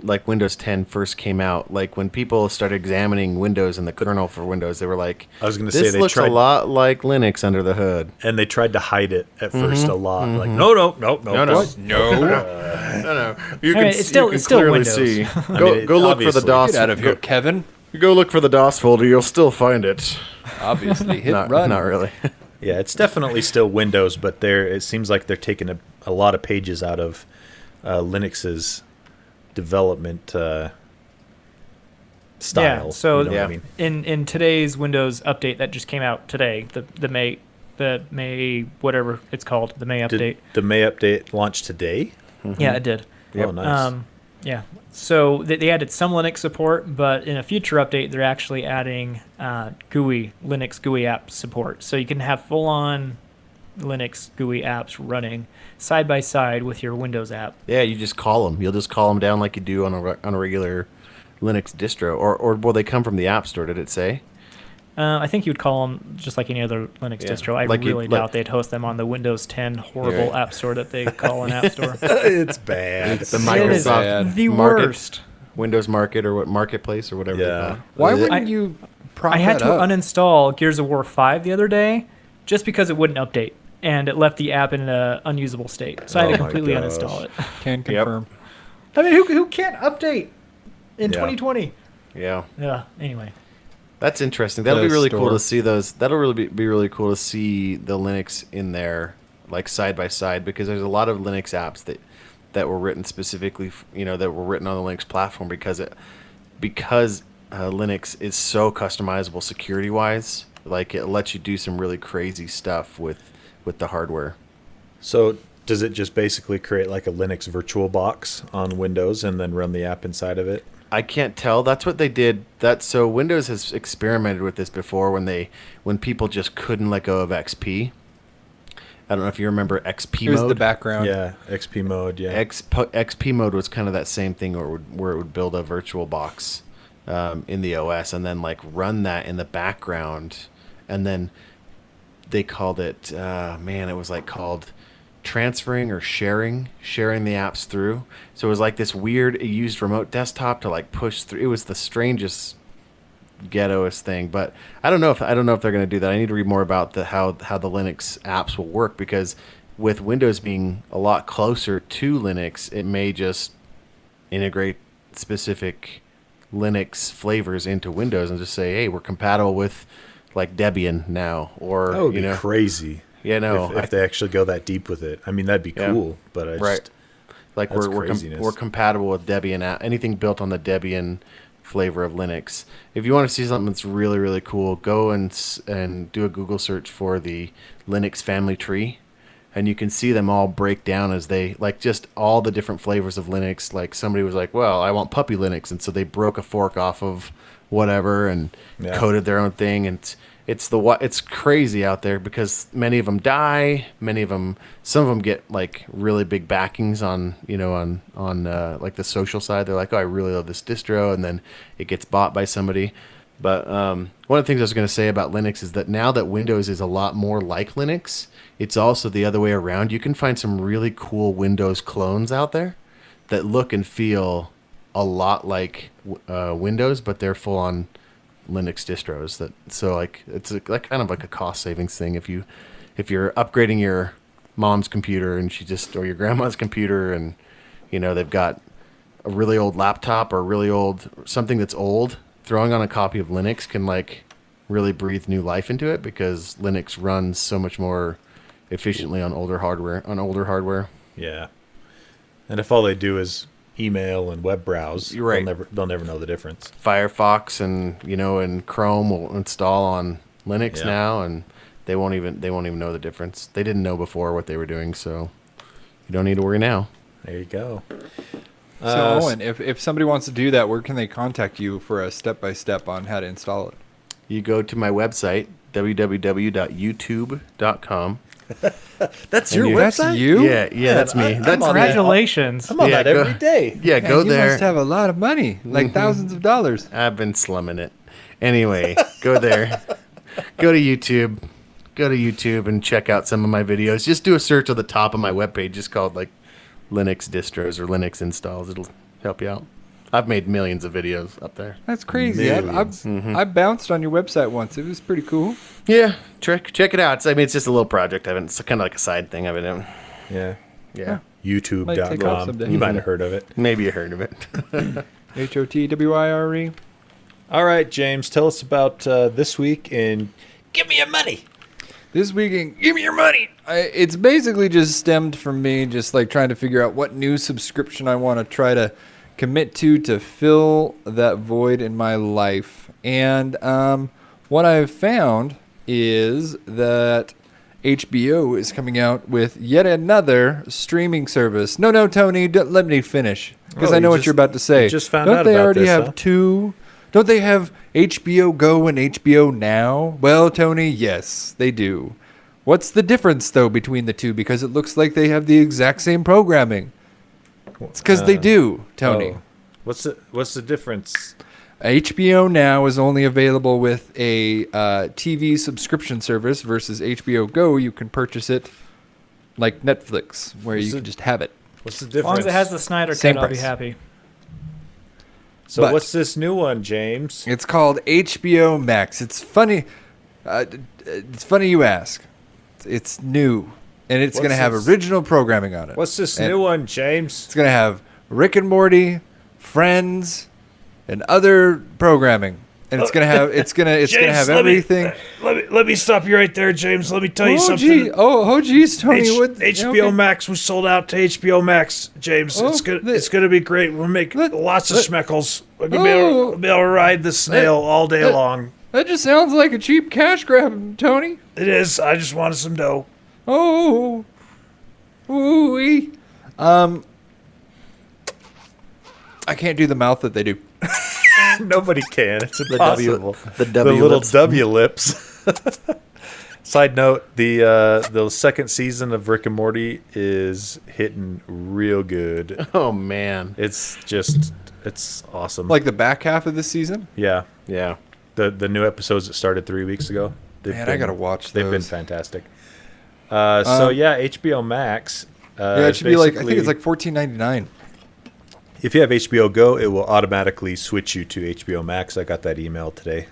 like Windows 10 first came out. Like when people started examining Windows and the kernel for Windows, they were like, I was going to say "This they looks tried, a lot like Linux under the hood." and they tried to hide it at first Mm-hmm. a lot. Like, no. No. No. You I mean, it's still clearly Windows. see. I Go mean, go look for the obviously. DOS. Get out of here, Kevin. Go look for the DOS folder. You'll still find it. Obviously, hit Not, run. not really. Yeah, it's definitely still Windows, but it seems like they're taking a lot of pages out of Linux's development style. Yeah, so you know what yeah. I mean? in today's Windows update that just came out today, the May whatever it's called, the May update. Did the May update launch today? Yeah, it did. Oh, nice. Yeah. So they added some Linux support, but in a future update, they're actually adding Linux GUI app support. So you can have full-on Linux GUI apps running side by side with your Windows app. Yeah, you just call them. You'll just call them down like you do on a regular Linux distro, or will they come from the App Store? Did it say? I think you would call them just like any other Linux Yeah. distro. I Like you- really like- doubt they'd host them on the Windows 10 horrible Right. app store that they call an app store. It's bad. It's the It is Microsoft the Market- worst. Windows Market or what Marketplace or whatever. Yeah. They call it. Why Is it- wouldn't you prop I had that to up? uninstall Gears of War 5 the other day just because it wouldn't update. And it left the app in an unusable state. So I had Oh to my completely gosh. uninstall it. Can confirm. I mean, who can't update in Yeah. 2020? Yeah. Yeah, anyway. That's interesting. That'll The be really cool store. to see those. That'll really be really cool to see the Linux in there, like side by side, because there's a lot of Linux apps that were written specifically, that were written on the Linux platform because Linux is so customizable security wise. Like it lets you do some really crazy stuff with the hardware. So does it just basically create like a Linux virtual box on Windows and then run the app inside of it? I can't tell. That's what they did. So Windows has experimented with this before when people just couldn't let go of XP. I don't know if you remember XP Here's mode. the background. Yeah, XP mode. Yeah. XP mode was kind of that same thing where it would build a virtual box in the OS and then like run that in the background, and then they called it it was like called transferring or sharing the apps through. So it was like this weird, it used remote desktop to like push through. It was the strangest ghettoest thing, but I don't know if they're going to do that. I need to read more about how the Linux apps will work, because with Windows being a lot closer to Linux, it may just integrate specific Linux flavors into Windows and just say, hey, we're compatible with like Debian now, or That would be crazy. Yeah, no, If they actually go that deep with it. I mean, that'd be cool, but I just right. Like that's we're craziness. compatible with Debian, anything built on the Debian flavor of Linux. If you want to see something that's really, really cool, go and do a Google search for the Linux family tree, and you can see them all break down as they, like, just all the different flavors of Linux. Like, somebody was like, well, I want puppy Linux, and so they broke a fork off of whatever and coded their own thing, and it's crazy out there because many of them die. Some of them get like really big backings on like the social side. They're like, oh, I really love this distro, and then it gets bought by somebody. But one of the things I was going to say about Linux is that now that Windows is a lot more like Linux, it's also the other way around. You can find some really cool Windows clones out there that look and feel a lot like Windows, but they're full on Linux distros. So like it's like kind of like a cost savings thing. If you're upgrading your mom's computer and or your grandma's computer, and they've got a really old laptop or really old something that's old, throwing on a copy of Linux can like really breathe new life into it because Linux runs so much more efficiently on older hardware. Yeah. And if all they do is email and web browse, You're right. they'll never know the difference. Firefox and Chrome will install on Linux now, and they won't even know the difference. They didn't know before what they were doing, so you don't need to worry now. There you go. So Owen, if somebody wants to do that, where can they contact you for a step-by-step on how to install it? You go to my website, www.youtube.com. That's your website? That's you? Yeah, that's me. Congratulations. I'm on that every day. Yeah, go you there. must have a lot of money, like thousands of dollars. I've been slumming it. Anyway, go there. Go to YouTube. And check out some of my videos. Just do a search at the top of my webpage, just called like Linux distros or Linux installs. It'll help you out. I've made millions of videos up there. That's crazy. I bounced on your website once. It was pretty cool. Yeah, check it out. It's just a little project. It's kind of like a side thing I've been doing. Yeah. Yeah. Might take off YouTube.com. someday. You might have heard of it. Maybe you heard of it. HOTWIRE. All right, James, tell us about this week in Give Me Your Money. This weekend, give me your money. It's basically just stemmed from me just like trying to figure out what new subscription I want to try to commit to fill that void in my life. And what I've found is that HBO is coming out with yet another streaming service. No, Tony, let me finish because I know what you're about to say. You just found Don't out they about already this, have huh? two? Don't they have HBO Go and HBO Now? Well, Tony, yes, they do. What's the difference, though, between the two? Because it looks like they have the exact same programming. It's because they do, Tony. Oh. What's the difference? HBO Now is only available with a TV subscription service versus HBO Go. You can purchase it like Netflix, where you can just have it. What's the As difference? long as it has the Snyder Same cut, I'll be price. happy. So But- what's this new one, James? It's called HBO Max. It's funny. It's funny you ask. It's new, and it's going to have this? original programming on it. What's this And new one, James? It's going to have Rick and Morty, Friends, and other programming. And it's going to have it's going to have everything. Let me stop you right there, James. Let me tell you something. Geez, Tony. HBO okay. Max, we sold out to HBO Max, James. Oh, it's gonna be great. We'll make lots of schmeckles. We're gonna Oh. be able to ride the snail all day long. That just sounds like a cheap cash grab, Tony. It is. I just wanted some dough. Oh, ooh-wee. I can't do the mouth that they do. Nobody can. It's W- impossible. the The W little lips. W lips. Side note: the second season of Rick and Morty is hitting real good. Oh man. It's awesome. Like the back half of this season. yeah, Yeah. the new episodes that started 3 weeks ago. Man, I gotta watch They've been those. fantastic. So yeah, HBO Max. Yeah, it should be like I think basically- it's like $14.99. if you have HBO Go, it will automatically switch you to HBO Max. I got that email today.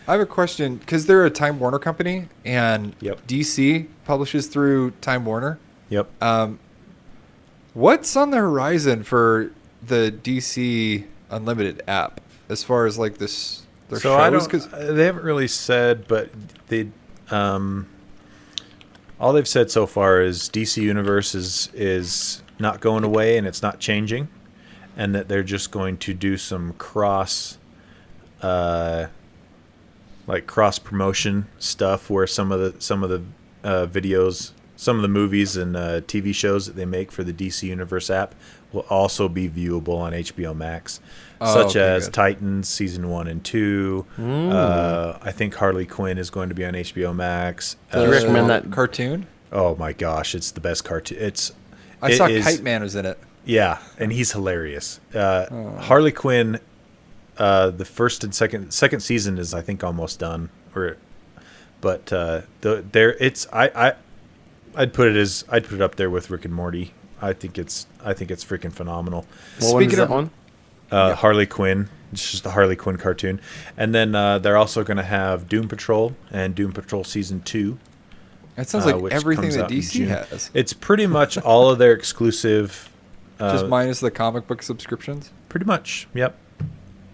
I have a question because they're a Time Warner company and Yep. DC publishes through Time Warner. Yep. What's on the horizon for the DC Unlimited app? as far as like this their So I shows? don't. They haven't really said, but they all they've said so far is DC Universe is not going away and it's not changing, and that they're just going to do some cross promotion stuff where some of the videos, some of the movies and TV shows that they make for the DC Universe app will also be viewable on HBO Max, such as good. Titans season 1 and 2. I think Harley Quinn is going to be on HBO Max. Do you recommend that cartoon? Oh my gosh, it's the best cartoon. I saw Kite Man was in it. Yeah, and he's hilarious. Harley Quinn, the first and second season is I think almost done, but I'd put it up there with Rick and Morty. I think it's freaking phenomenal. Speaking of one, Harley Quinn, it's just the Harley Quinn cartoon, and then they're also going to have Doom Patrol and Doom Patrol season 2. That sounds like which everything comes that out in DC June. has. It's pretty much all of their exclusive. Just minus the comic book subscriptions. Pretty much, yep.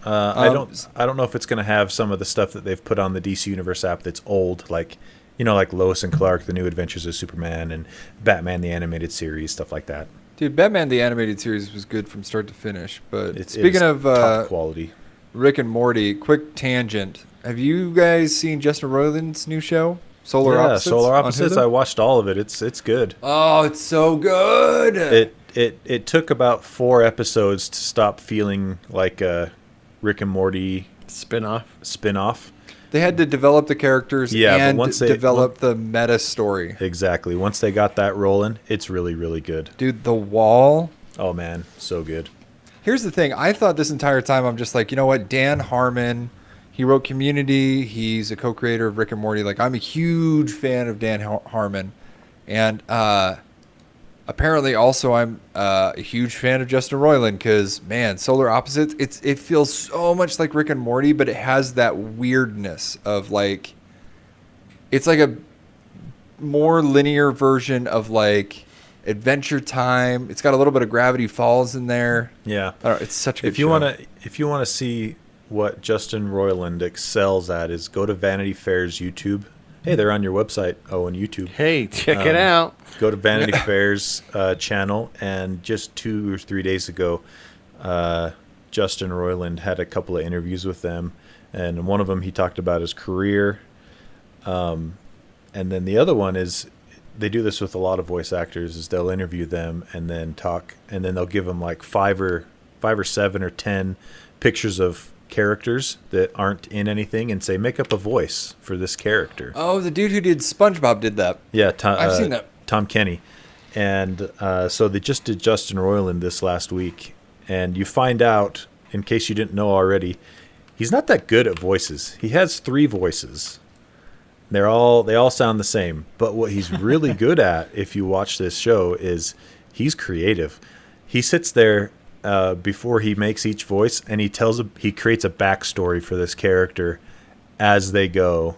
I don't know if it's going to have some of the stuff that they've put on the DC Universe app that's old, like Lois and Clark, The New Adventures of Superman, and Batman the Animated Series, stuff like that. Dude, Batman the Animated Series was good from start to finish. But speaking It's of top quality, Rick and Morty, quick tangent. Have you guys seen Justin Roiland's new show, Solar Opposites? Solar on Opposites. Hulu? I watched all of it. It's good. Oh, it's so good. It took about 4 episodes to stop feeling like a Rick and Morty spin-off. They had to develop the characters Yeah, and develop the meta story. Exactly. Once they got that rolling, it's really, really good. Dude, The Wall. Oh, man. So good. Here's the thing. I thought this entire time, I'm just like, you know what? Dan Harmon, he wrote Community. He's a co-creator of Rick and Morty. Like, I'm a huge fan of Dan Harmon. And apparently also I'm a huge fan of Justin Roiland because, man, Solar Opposites, it feels so much like Rick and Morty, but it has that weirdness of, like, it's like a more linear version of, like, Adventure Time. It's got a little bit of Gravity Falls in there. Yeah. I don't know, it's such a good If you show. if you want to see what Justin Roiland excels at, is go to Vanity Fair's YouTube. Hey, they're on your website, Owen, YouTube. hey, check it out. Go to Vanity Fair's channel, and just 2 or 3 days ago, Justin Roiland had a couple of interviews with them, and one of them he talked about his career, and then the other one is they do this with a lot of voice actors, is they'll interview them and then talk, and then they'll give them like 5 or 7 or 10 pictures of characters that aren't in anything and say, make up a voice for this character. Oh, the dude who did SpongeBob did that. Yeah, I've seen that. Tom Kenny. And so they just did Justin Roiland this last week. And you find out, in case you didn't know already, he's not that good at voices. He has 3 voices. They all sound the same. But what he's really good at, if you watch this show, is he's creative. He sits there before he makes each voice, and he creates a backstory for this character as they go,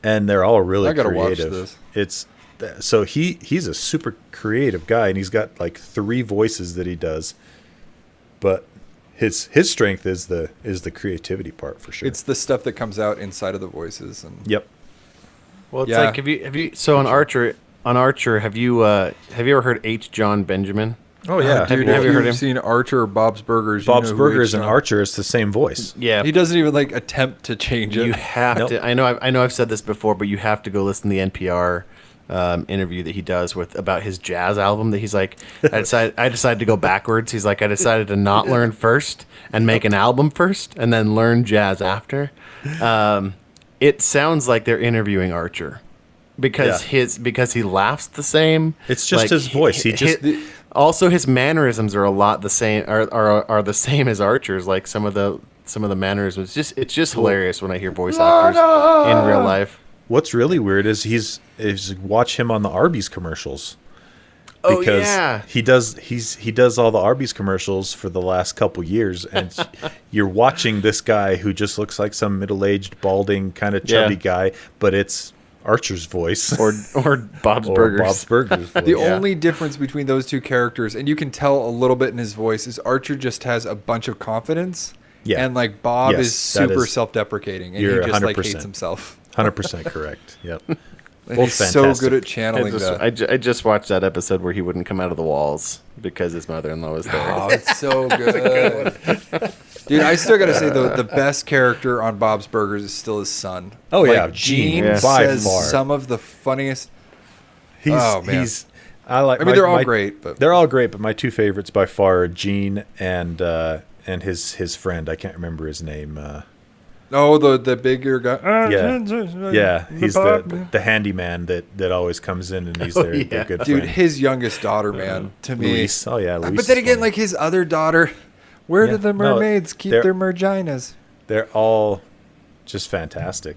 and they're all really I gotta creative. watch this. So he's a super creative guy, and he's got like 3 voices that he does, but his strength is the creativity part for sure. It's the stuff that comes out inside of the voices. And Yep. Well, it's Yeah. like have you so on Archer have you ever heard H. John Benjamin? Oh yeah, dude, Have if you heard you've him? seen Archer or Bob's Burgers, Bob's you know who Burgers and H. Archer is the same voice. Yeah, He doesn't even like attempt to change it. you have Nope. to. I know I've said this before, but you have to go listen to the NPR interview that he does about his jazz album. That he's like, I decided to go backwards. He's like, I decided to not learn first and make an album first, and then learn jazz after. It sounds like they're interviewing Archer because he laughs the same. It's just his voice. Also, his mannerisms are a lot the same. Are the same as Archer's. Like some of the mannerisms. It's just hilarious when I hear voice actors in real life. What's really weird is watch him on the Arby's commercials. Oh, Because yeah. he does all the Arby's commercials for the last couple years, and you're watching this guy who just looks like some middle-aged, balding, kind of chubby guy, but it's Archer's voice Or Bob's or Burgers. Bob's Burgers voice. The only difference between those two characters, and you can tell a little bit in his voice, is Archer just has a bunch of confidence, Yeah. And like Bob Yes, is that super is- self-deprecating, and he you're just like 100%. hates himself. 100% correct. Yep. And Both he's so fantastic. good at channeling that. I just watched that episode where he wouldn't come out of the walls because his mother-in-law was there. Oh, it's so good. Dude, I still got to say, the best character on Bob's Burgers is still his son. Oh, yeah, Gene Gene, by says far. some of the funniest. He's, Oh, man. I I mean, they're all great, but They're all great, but my two favorites by far are Gene and his friend. I can't remember his name. the bigger guy. Yeah, he's the handyman that always comes in and he's their good Dude, friend. his youngest daughter, man, to me. Luis. Oh yeah, Luis. But then is again, funny. like his other daughter, where Yeah. did the No, mermaids keep they're- their merginas? they're all just fantastic.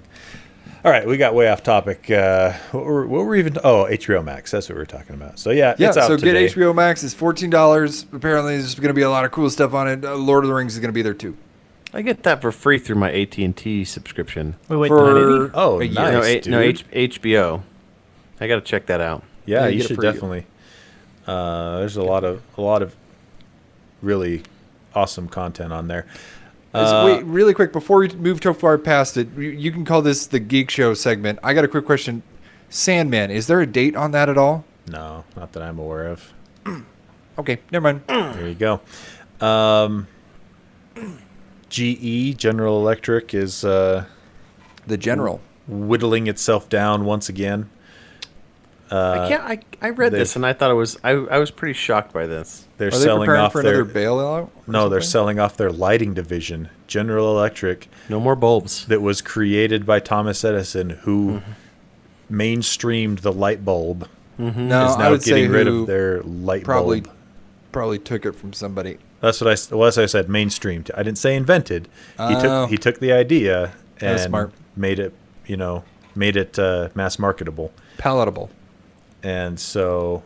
All right, we got way off topic. What were we even? Oh, HBO Max. That's what we were talking about. So yeah, Yeah, it's out so today. get HBO Max. It's $14. Apparently, there's going to be a lot of cool stuff on it. Lord of the Rings is going to be there too. I get that for free through my AT&T subscription. Wait, For Oh, a year. nice. no, dude. HBO. I got to check that out. Yeah, Yeah, you you get it should for you. definitely. There's a lot of really awesome content on there. Wait, really quick, before we move too far past it, you can call this the Geek Show segment. I got a quick question. Sandman, is there a date on that at all? No, not that I'm aware of. Okay, never mind. There you go. GE, General Electric, is The General. whittling itself down once again. I read they've- this and I thought it was I was pretty shocked by this. They're Are they selling preparing off for their another bailout? or no, they're something? selling off their lighting division, General Electric, No more bulbs. that was created by Thomas Edison, who mainstreamed the light bulb. No, Is I now would say getting rid who of their light probably bulb. probably took it from somebody. That's what I said. Mainstreamed. I didn't say invented. Oh. He took the idea That's and smart. made it mass marketable. Palatable. And so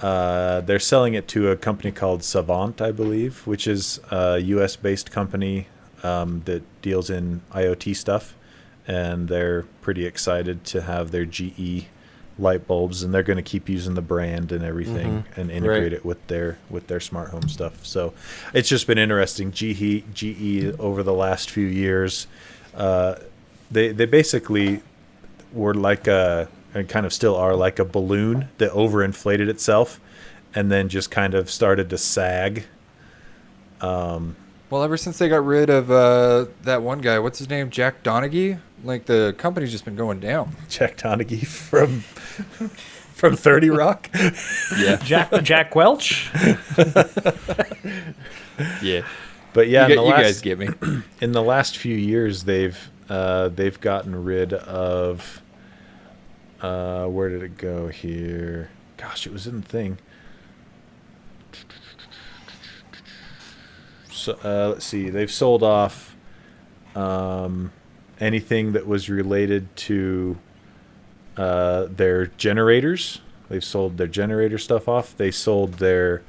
they're selling it to a company called Savant, I believe, which is a U.S. based company that deals in IoT stuff, and they're pretty excited to have their GE light bulbs, and they're going to keep using the brand and everything and integrate it with their smart home stuff. So it's just been interesting. GE over the last few years, they basically were like and kind of still are like a balloon that overinflated itself and then just kind of started to sag. Well, ever since they got rid of that one guy, what's his name, Jack Donaghy, like the company's just been going down. Jack Donaghy from 30 Rock. Yeah, Jack Welch. yeah. But yeah, You guys get me. in the last few years, they've gotten rid of. Where did it go here? Gosh, it was in the thing. So let's see. They've sold off anything that was related to their generators. They've sold their generator stuff off. They sold their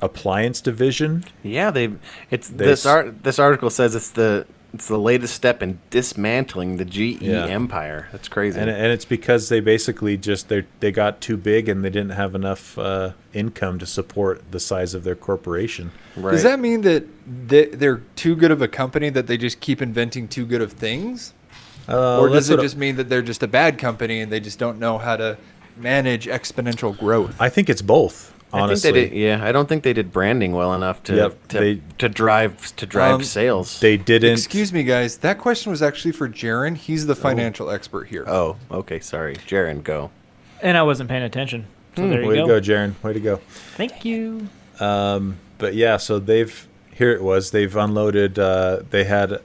appliance division. Yeah, They this article says it's the latest step in dismantling the GE Yeah. empire. That's crazy. And it's because they basically just they got too big and they didn't have enough income to support the size of their corporation. right. Does that mean that they're too good of a company that they just keep inventing too good of things? Or does it just mean that they're just a bad company and they just don't know how to manage exponential growth? I think it's both. Honestly, I think they did, I don't think they did branding well enough to Yep, to drive sales. they didn't. Excuse me, guys. That question was actually for Jarron. He's the financial expert here. Oh, okay, sorry. Jarron, go. And I wasn't paying attention. So there you Way go. to go, Jarron. Way to go. Thank you. But yeah, so they've unloaded. They had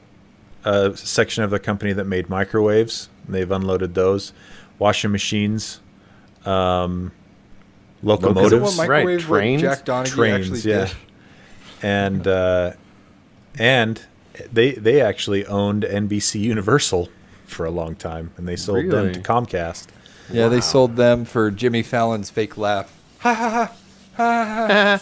a section of the company that made microwaves. And they've unloaded those, washing machines, locomotives, Is it what microwave what trains? Jack Donaghy trains, actually yeah, did? and they actually owned NBC Universal for a long time, and they sold them Really? to Comcast. Yeah, they sold them for Jimmy Fallon's fake laugh. Ha ha ha. Ha ha ha.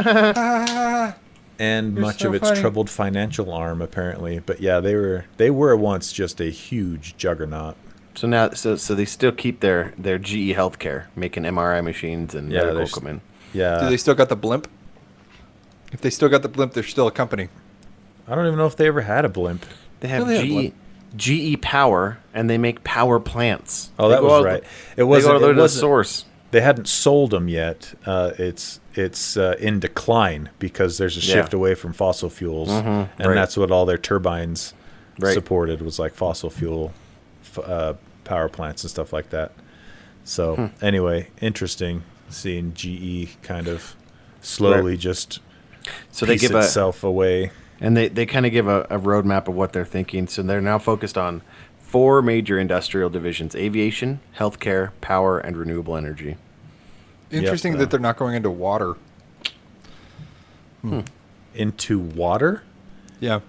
Ha. And You're much so of its funny. troubled financial arm, apparently. But yeah, they were once just a huge juggernaut. So now, so they still keep their GE healthcare, making MRI machines and Yeah, medical there's- equipment. Do Yeah, they still got the blimp? If they still got the blimp, they're still a company. I don't even know if they ever had a blimp. They have No, they have GE Power, and they make power plants. Oh, They that go was out- right. It They wasn't. go It to the wasn't. source. They hadn't sold them yet. It's in decline because there's a shift away from fossil fuels, and right. that's what all their turbines Right. supported was like fossil fuel power plants and stuff like that. So anyway, interesting seeing GE kind of slowly just So they piece give itself away. and they kind of give a roadmap of what they're thinking. So they're now focused on 4 major industrial divisions: aviation, healthcare, power, and renewable energy. Interesting that they're not going into water. Into water. Yeah.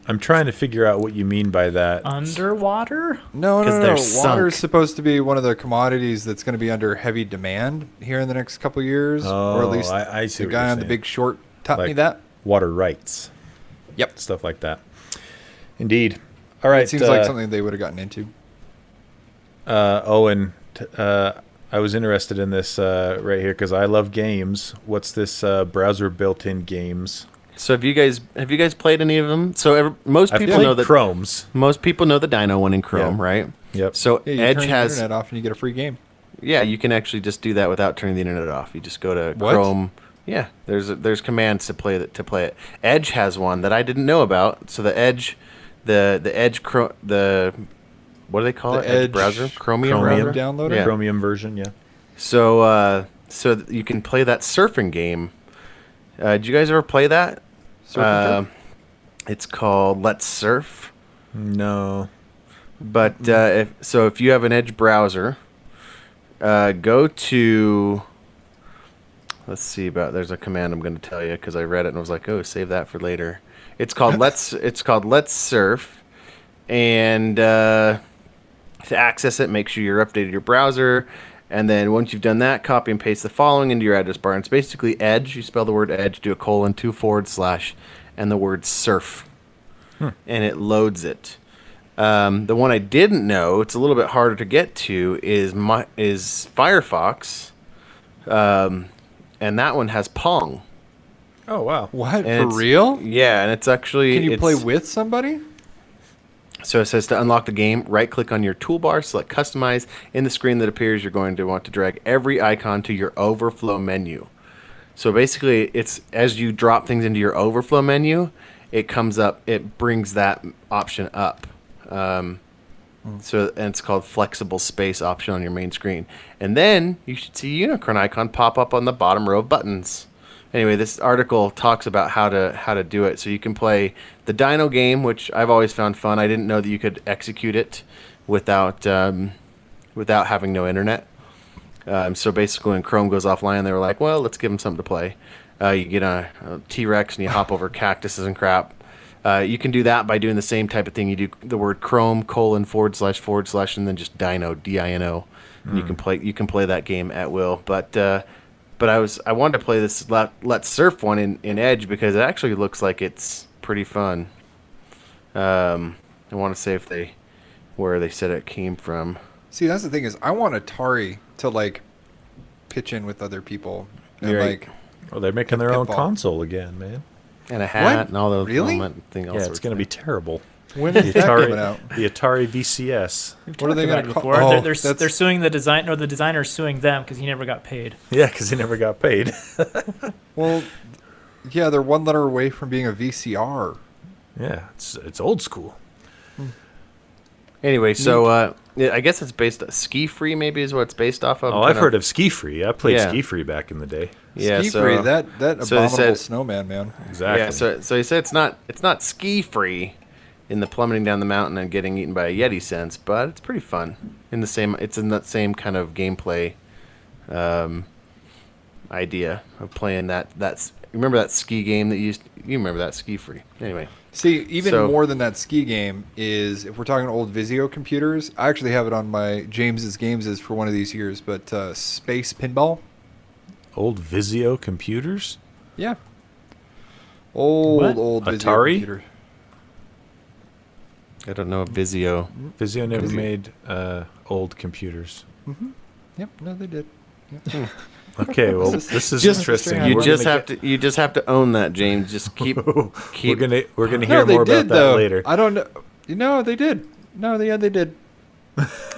I'm trying to figure out what you mean by that. Underwater? No, 'Cause no, they're no. Water is sunk. supposed to be one of the commodities that's going to be under heavy demand here in the next couple of years. Or at Oh, least I see the what guy you're on the saying. Big Short taught me Like that. water rights. Yep. Stuff like that. Indeed. All right. It seems like something they would have gotten into. Owen, I was interested in this right here because I love games. What's this browser built-in games? So have you guys played any of them? So most I've people played know that Chrome's. most people know the Dino one in Chrome, Yeah. right? Yep. So Yeah, you Edge turn has the internet off and you get a free game. yeah, you can actually just do that without turning the internet off. You just go to What? Chrome. Yeah, there's commands to play it. Edge has one that I didn't know about. So the Edge, the what do they call The it? Edge browser, Chromium Chromium browser. downloader? Yeah. Chromium version, yeah. So you can play that surfing game. Did you guys ever play that? Surf and It's called Let's Surf. No. But if you have an Edge browser, go to. Let's see there's a command I'm going to tell you because I read it and I was like, oh, save that for later. It's called Let's Surf, and to access it, make sure you're updated your browser, and then once you've done that, copy and paste the following into your address bar. And it's basically Edge. You spell the word Edge, do a : 2// and the word surf, and it loads it. The one I didn't know, it's a little bit harder to get to, is Firefox, and that one has Pong. Oh, wow. What? And For it's- real? Yeah, and it's actually Can you play it's- with somebody? So it says to unlock the game, right-click on your toolbar, select Customize. In the screen that appears, you're going to want to drag every icon to your overflow menu. So basically, it's as you drop things into your overflow menu, it comes up. It brings that option up. And it's called flexible space option on your main screen. And then you should see a unicorn icon pop up on the bottom row of buttons. Anyway, this article talks about how to do it. So you can play the Dino game, which I've always found fun. I didn't know that you could execute it without having no internet. So basically, when Chrome goes offline, they were like, well, let's give them something to play. You get a T-Rex and you hop over cactuses and crap. You can do that by doing the same type of thing. You do the word Chrome : / and then just Dino, DINO. And you can play that game at will. But I wanted to play this Let's Surf one in Edge because it actually looks like it's pretty fun. I want to say where they said it came from. See, that's the thing is I want Atari to like pitch in with other people and Right. like Oh, they're making their own Pinball. console again, man. And a hat What? and all those Really? thing. Yeah, it's going to be terrible. when is The that coming Atari, out? the Atari VCS. We've What are they talked about gonna it call- before. Oh, they're that's- suing the designer's suing them because he never got paid. Yeah, because he never got paid. Well, yeah, they're one letter away from being a VCR. Yeah, it's old school. Anyway, so yeah, I guess it's based Ski Free. Maybe is what it's based off of. Oh, I've heard of Ski Free. I played Yeah. Ski Free back in the day. Yeah, Ski so, Free, that so they abominable said- snowman, man. Exactly. Yeah, so he said it's not ski free in the plummeting down the mountain and getting eaten by a Yeti sense, but it's pretty fun. It's in that same kind of gameplay idea of playing that's remember that ski game that you remember that Ski Free. Anyway. See, even So- more than that ski game is if we're talking old Vizio computers. I actually have it on my James's Games is for one of these years, but Space Pinball. Old Vizio computers? Yeah. Old What? Vizio Atari? computer. I don't know Vizio. Vizio never Vizio. made old computers. Yep, no, they did. Yep. Okay, well, this is Just- interesting. You We're just gonna have to. You just have to own that, James. Just keep. We're gonna No, hear they more did, about that though. later. I don't know. You know, they did. No, they did.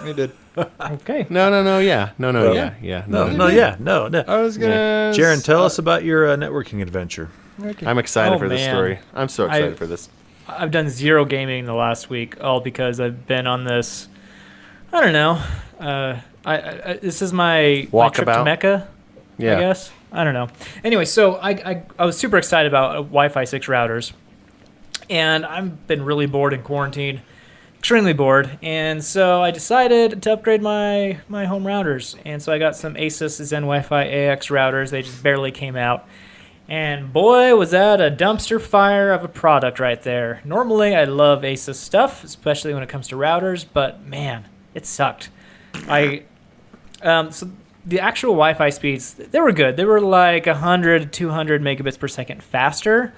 They did. Okay. No. Yeah. No. Well, Yeah. No. I was gonna. Jaron, tell us about your networking adventure. Okay. I'm excited Oh, for this man. story. I'm so excited for this. I've done 0 gaming the last week, all because I've been on this. I don't know. This is my trip to Walkabout? Mecca. Yeah. I guess. I don't know. Anyway, so I was super excited about Wi-Fi 6 routers, and I've been really bored in quarantine, extremely bored, and so I decided to upgrade my home routers, and so I got some Asus Zen Wi-Fi AX routers. They just barely came out, and boy, was that a dumpster fire of a product right there. Normally, I love Asus stuff, especially when it comes to routers, but man, it sucked. So the actual Wi-Fi speeds, they were good. They were like 100 to 200 megabits per second faster,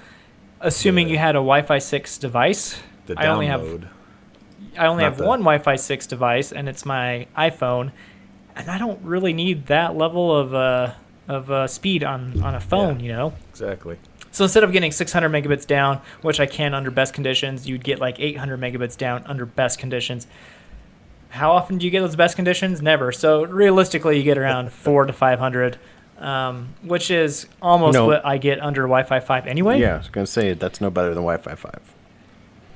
assuming you had a Wi-Fi 6 device. The I only have download. have one Wi-Fi 6 device, and it's my iPhone, and I don't really need that level of speed on a phone, Yeah. you know? Exactly. So instead of getting 600 megabits down, which I can under best conditions, you'd get like 800 megabits down under best conditions. How often do you get those best conditions? Never. So realistically, you get around 400 to 500, which is almost No. what I get under Wi-Fi 5 anyway. Yeah, I was gonna say that's no better than Wi-Fi 5.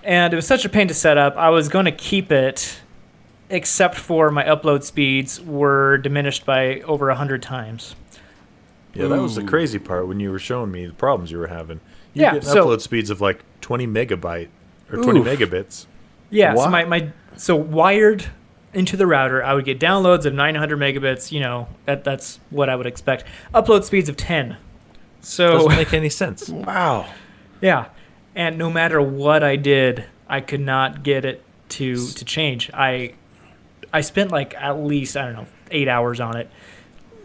And it was such a pain to set up. I was going to keep it, except for my upload speeds were diminished by over 100 times. Yeah, that was the Ooh. crazy part when you were showing me the problems you were having. You Yeah, get so- upload speeds of like 20 megabyte or 20 Oof. megabits. Yeah, so What? so wired into the router, I would get downloads of 900 megabits. You know, that's what I would expect. Upload speeds of 10. So Doesn't make any sense. Wow. yeah, and no matter what I did, I could not get it to change. I spent like at least, I don't know, 8 hours on it.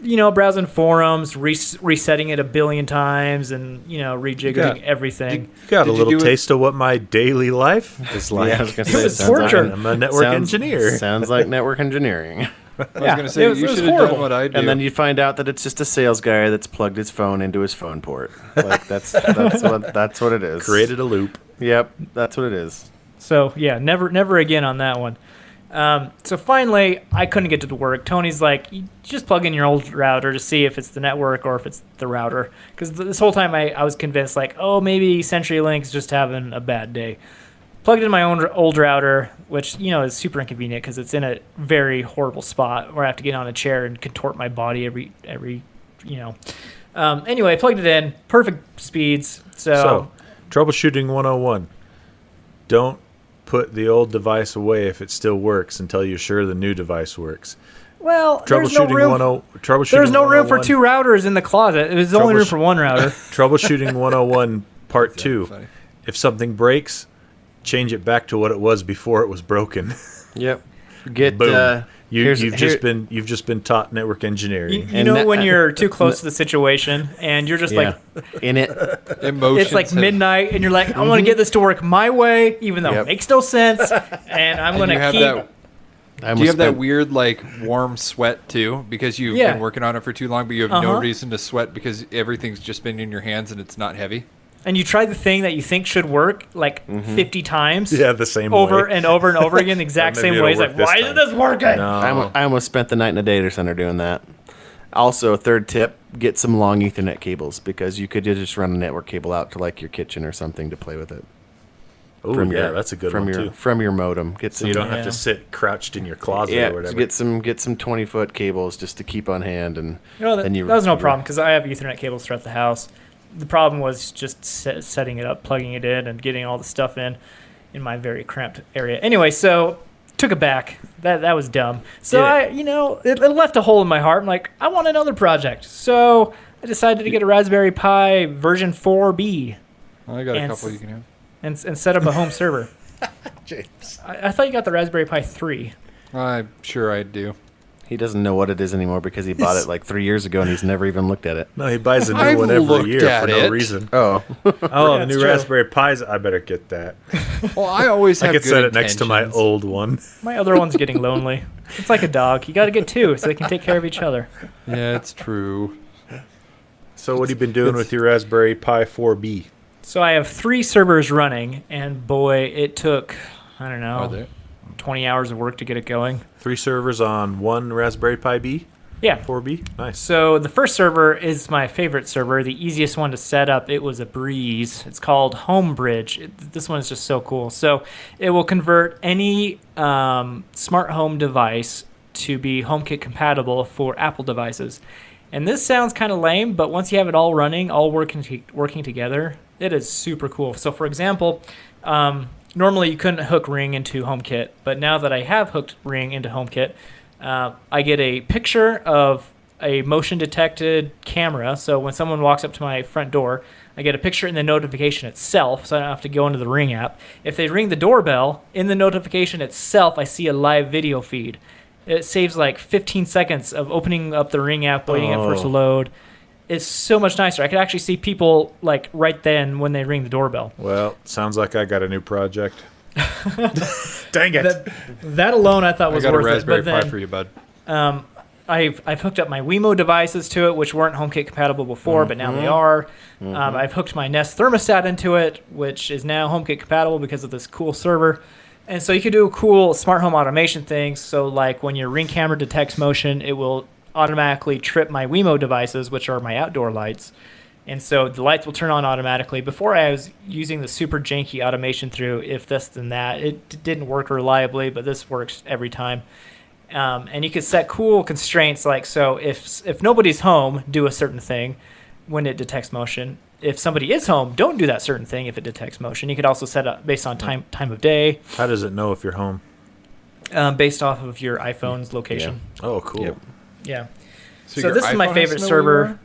You know, browsing forums, resetting it a billion times, and you know, rejiggering everything. You got a Did you little do it- taste of what my daily life is like. Yeah, I was gonna It say was sounds like- torture. I'm a network engineer. Sounds like network engineering. I was Yeah, gonna say it was you should have horrible. done what I do. And then you find out that it's just a sales guy that's plugged his phone into his phone port. Like that's what it is. Created a loop. Yep, that's what it is. So yeah, never again on that one. So finally, I couldn't get to the work. Tony's like, you just plug in your old router to see if it's the network or if it's the router. Because this whole time I was convinced, like, oh, maybe CenturyLink's just having a bad day. Plugged in my own old router, which, you know, is super inconvenient because it's in a very horrible spot where I have to get on a chair and contort my body every you know. Anyway, I plugged it in. Perfect speeds. So, troubleshooting 101. Don't put the old device away if it still works until you're sure the new device works. well, there's no Troubleshooting room. troubleshooting There's no room for 101 two routers in the closet. There's only room for one router. Troubleshooting 101 part That's 2. funny. If something breaks, change it back to what it was before it was broken. Yep. Get Boom. You've here- just been taught network engineering. You And know that- when you're too close to the situation and you're just yeah. in it. Emotions it's like have- midnight and you're like, I want to get this to work my way, even though Yep. it makes no sense, and I'm And going you to have keep. that. I Do you almost have that spent- weird like warm sweat too because you've Yeah. been working on it for too long, but you have no Uh-huh. reason to sweat because everything's just been in your hands and it's not heavy? And you try the thing that you think should work like 50 times Yeah, the same over way. and over and over again, the exact Maybe same it'll way. It's work like, this why time. isn't this working? No. I almost spent the night in a data center doing that. Also, third tip: get some long Ethernet cables because you could just run a network cable out to like your kitchen or something to play with it. Oh, yeah, that's a good from one your too. from your modem. Get So some. you don't have Yeah. to sit crouched in your closet yeah, or whatever. get some 20-foot cables just to keep on hand and. No, that, then you- that was no you- problem because I have Ethernet cables throughout the house. The problem was just setting it up, plugging it in, and getting all the stuff in my very cramped area. Anyway, so took it back. That was dumb. So Yeah. it left a hole in my heart. I'm like, I want another project. So I decided to get a Raspberry Pi version 4B I got a And couple s- you can have. and set up a home server. James. I thought you got the Raspberry Pi 3. I'm sure I do. He doesn't know what it is anymore because he bought it like 3 years ago and he's never even looked at it. No, he buys a new I've one every looked year at for no it. reason. Oh, Oh, the that's new true. Raspberry Pis. I better get that. Well, I always I have could good set it next to my intentions. old one. My other one's getting lonely. It's like a dog. You got to get two so they can take care of each other. Yeah, it's true. So what have you been doing with your Raspberry Pi 4B? So I have 3 servers running, and boy, it took, I don't know, 20 hours of work to get it going. 3 servers on one Raspberry Pi B? Yeah. 4B? Nice. So the first server is my favorite server, the easiest one to set up. It was a breeze. It's called Homebridge. This one is just so cool. So it will convert any smart home device to be HomeKit compatible for Apple devices. And this sounds kind of lame, but once you have it all running, all working together, it is super cool. So for example, normally you couldn't hook Ring into HomeKit, but now that I have hooked Ring into HomeKit, I get a picture of a motion detected camera. So when someone walks up to my front door, I get a picture in the notification itself, so I don't have to go into the Ring app. If they ring the doorbell, in the notification itself, I see a live video feed. It saves like 15 seconds of opening up the Ring app, waiting for it to load. It's so much nicer. I could actually see people like right then when they ring the doorbell. Well, sounds like I got a new project. Dang it. That alone I thought was I got worth a Raspberry it. But Pi then, for you, bud. I've hooked up my Wemo devices to it, which weren't HomeKit compatible before, but now they are. I've hooked my Nest thermostat into it, which is now HomeKit compatible because of this cool server. And so you could do cool smart home automation things. So like when your Ring camera detects motion, it will automatically trip my Wemo devices, which are my outdoor lights. And so the lights will turn on automatically. Before I was using the super janky automation through if this then that. It didn't work reliably, but this works every time. And you could set cool constraints like, so if nobody's home, do a certain thing when it detects motion. If somebody is home, don't do that certain thing if it detects motion. You could also set up based on time of day. How does it know if you're home? Based off of your iPhone's location. Yeah. Oh, cool. Yep. Yeah. So So your this is my iPhone favorite has to know where you server.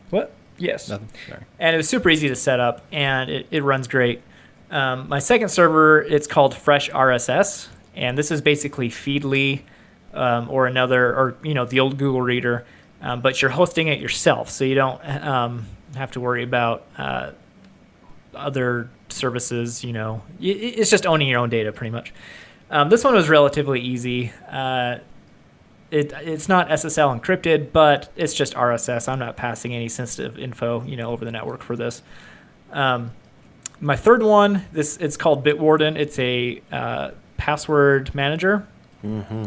What? Yes. are? Nothing. Sorry. And it was super easy to set up, and it runs great. My second server, it's called Fresh RSS, and this is basically Feedly or the old Google Reader, but you're hosting it yourself, so you don't have to worry about other services. It's just owning your own data pretty much. This one was relatively easy. It's not SSL encrypted, but it's just RSS. I'm not passing any sensitive info, over the network for this. My third one, it's called Bitwarden. It's a password manager. Mm-hmm.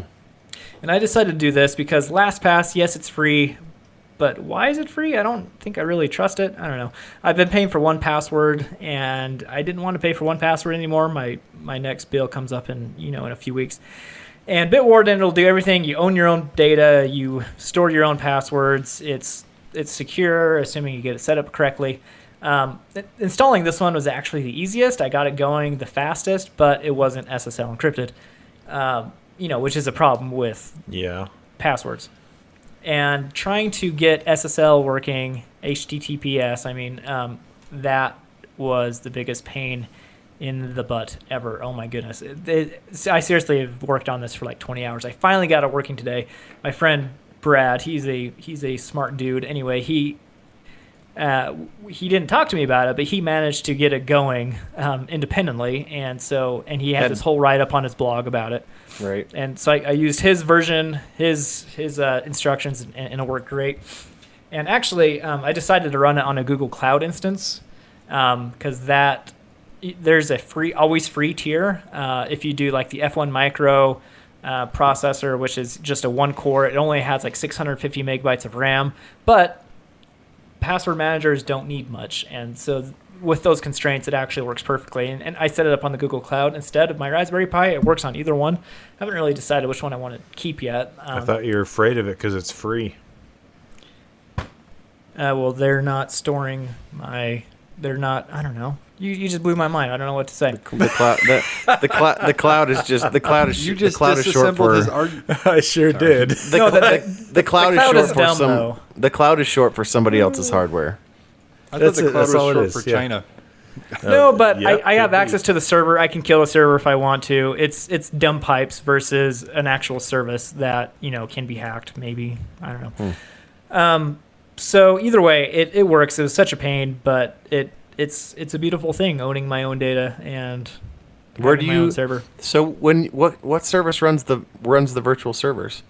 And I decided to do this because LastPass, yes, it's free, but why is it free? I don't think I really trust it. I don't know. I've been paying for 1Password, and I didn't want to pay for 1Password anymore. My next bill comes up in a few weeks. And Bitwarden, it'll do everything. You own your own data. You store your own passwords. It's secure, assuming you get it set up correctly. Installing this one was actually the easiest. I got it going the fastest, but it wasn't SSL encrypted, which is a problem with passwords. And trying to get SSL working, HTTPS, that was the biggest pain in the butt ever. Oh my goodness. I seriously have worked on this for like 20 hours. I finally got it working today. My friend Brad, he's a smart dude. Anyway, he didn't talk to me about it, but he managed to get it going independently, and he had this whole write-up on his blog about it. Right. And so I used his version, his instructions, and it worked great. And actually, I decided to run it on a Google Cloud instance because there's a always free tier. If you do like the F1 Micro processor, which is just a 1-core, it only has like 650 megabytes of RAM, but password managers don't need much, and so with those constraints it actually works perfectly, and I set it up on the Google Cloud instead of my Raspberry Pi. It works on either one. I haven't really decided which one I want to keep yet. I thought you were afraid of it because it's free. Well, they're not storing I don't know. You just blew my mind. I don't know what to say. The cloud is just the cloud is You just the cloud is short disassembled for his argument. I sure did. the cloud is cloud short is for dumb, some though. the cloud is short for somebody else's hardware. I thought That's the it. cloud That's was all it short is, for yeah. China. No, but Yep, I have could be. access to the server. I can kill a server if I want to. It's dumb pipes versus an actual service that can be hacked. Maybe, I don't know. So either way, it works. It was such a pain, but it's a beautiful thing owning my own data and Where having do my own you server. So what service runs the virtual servers?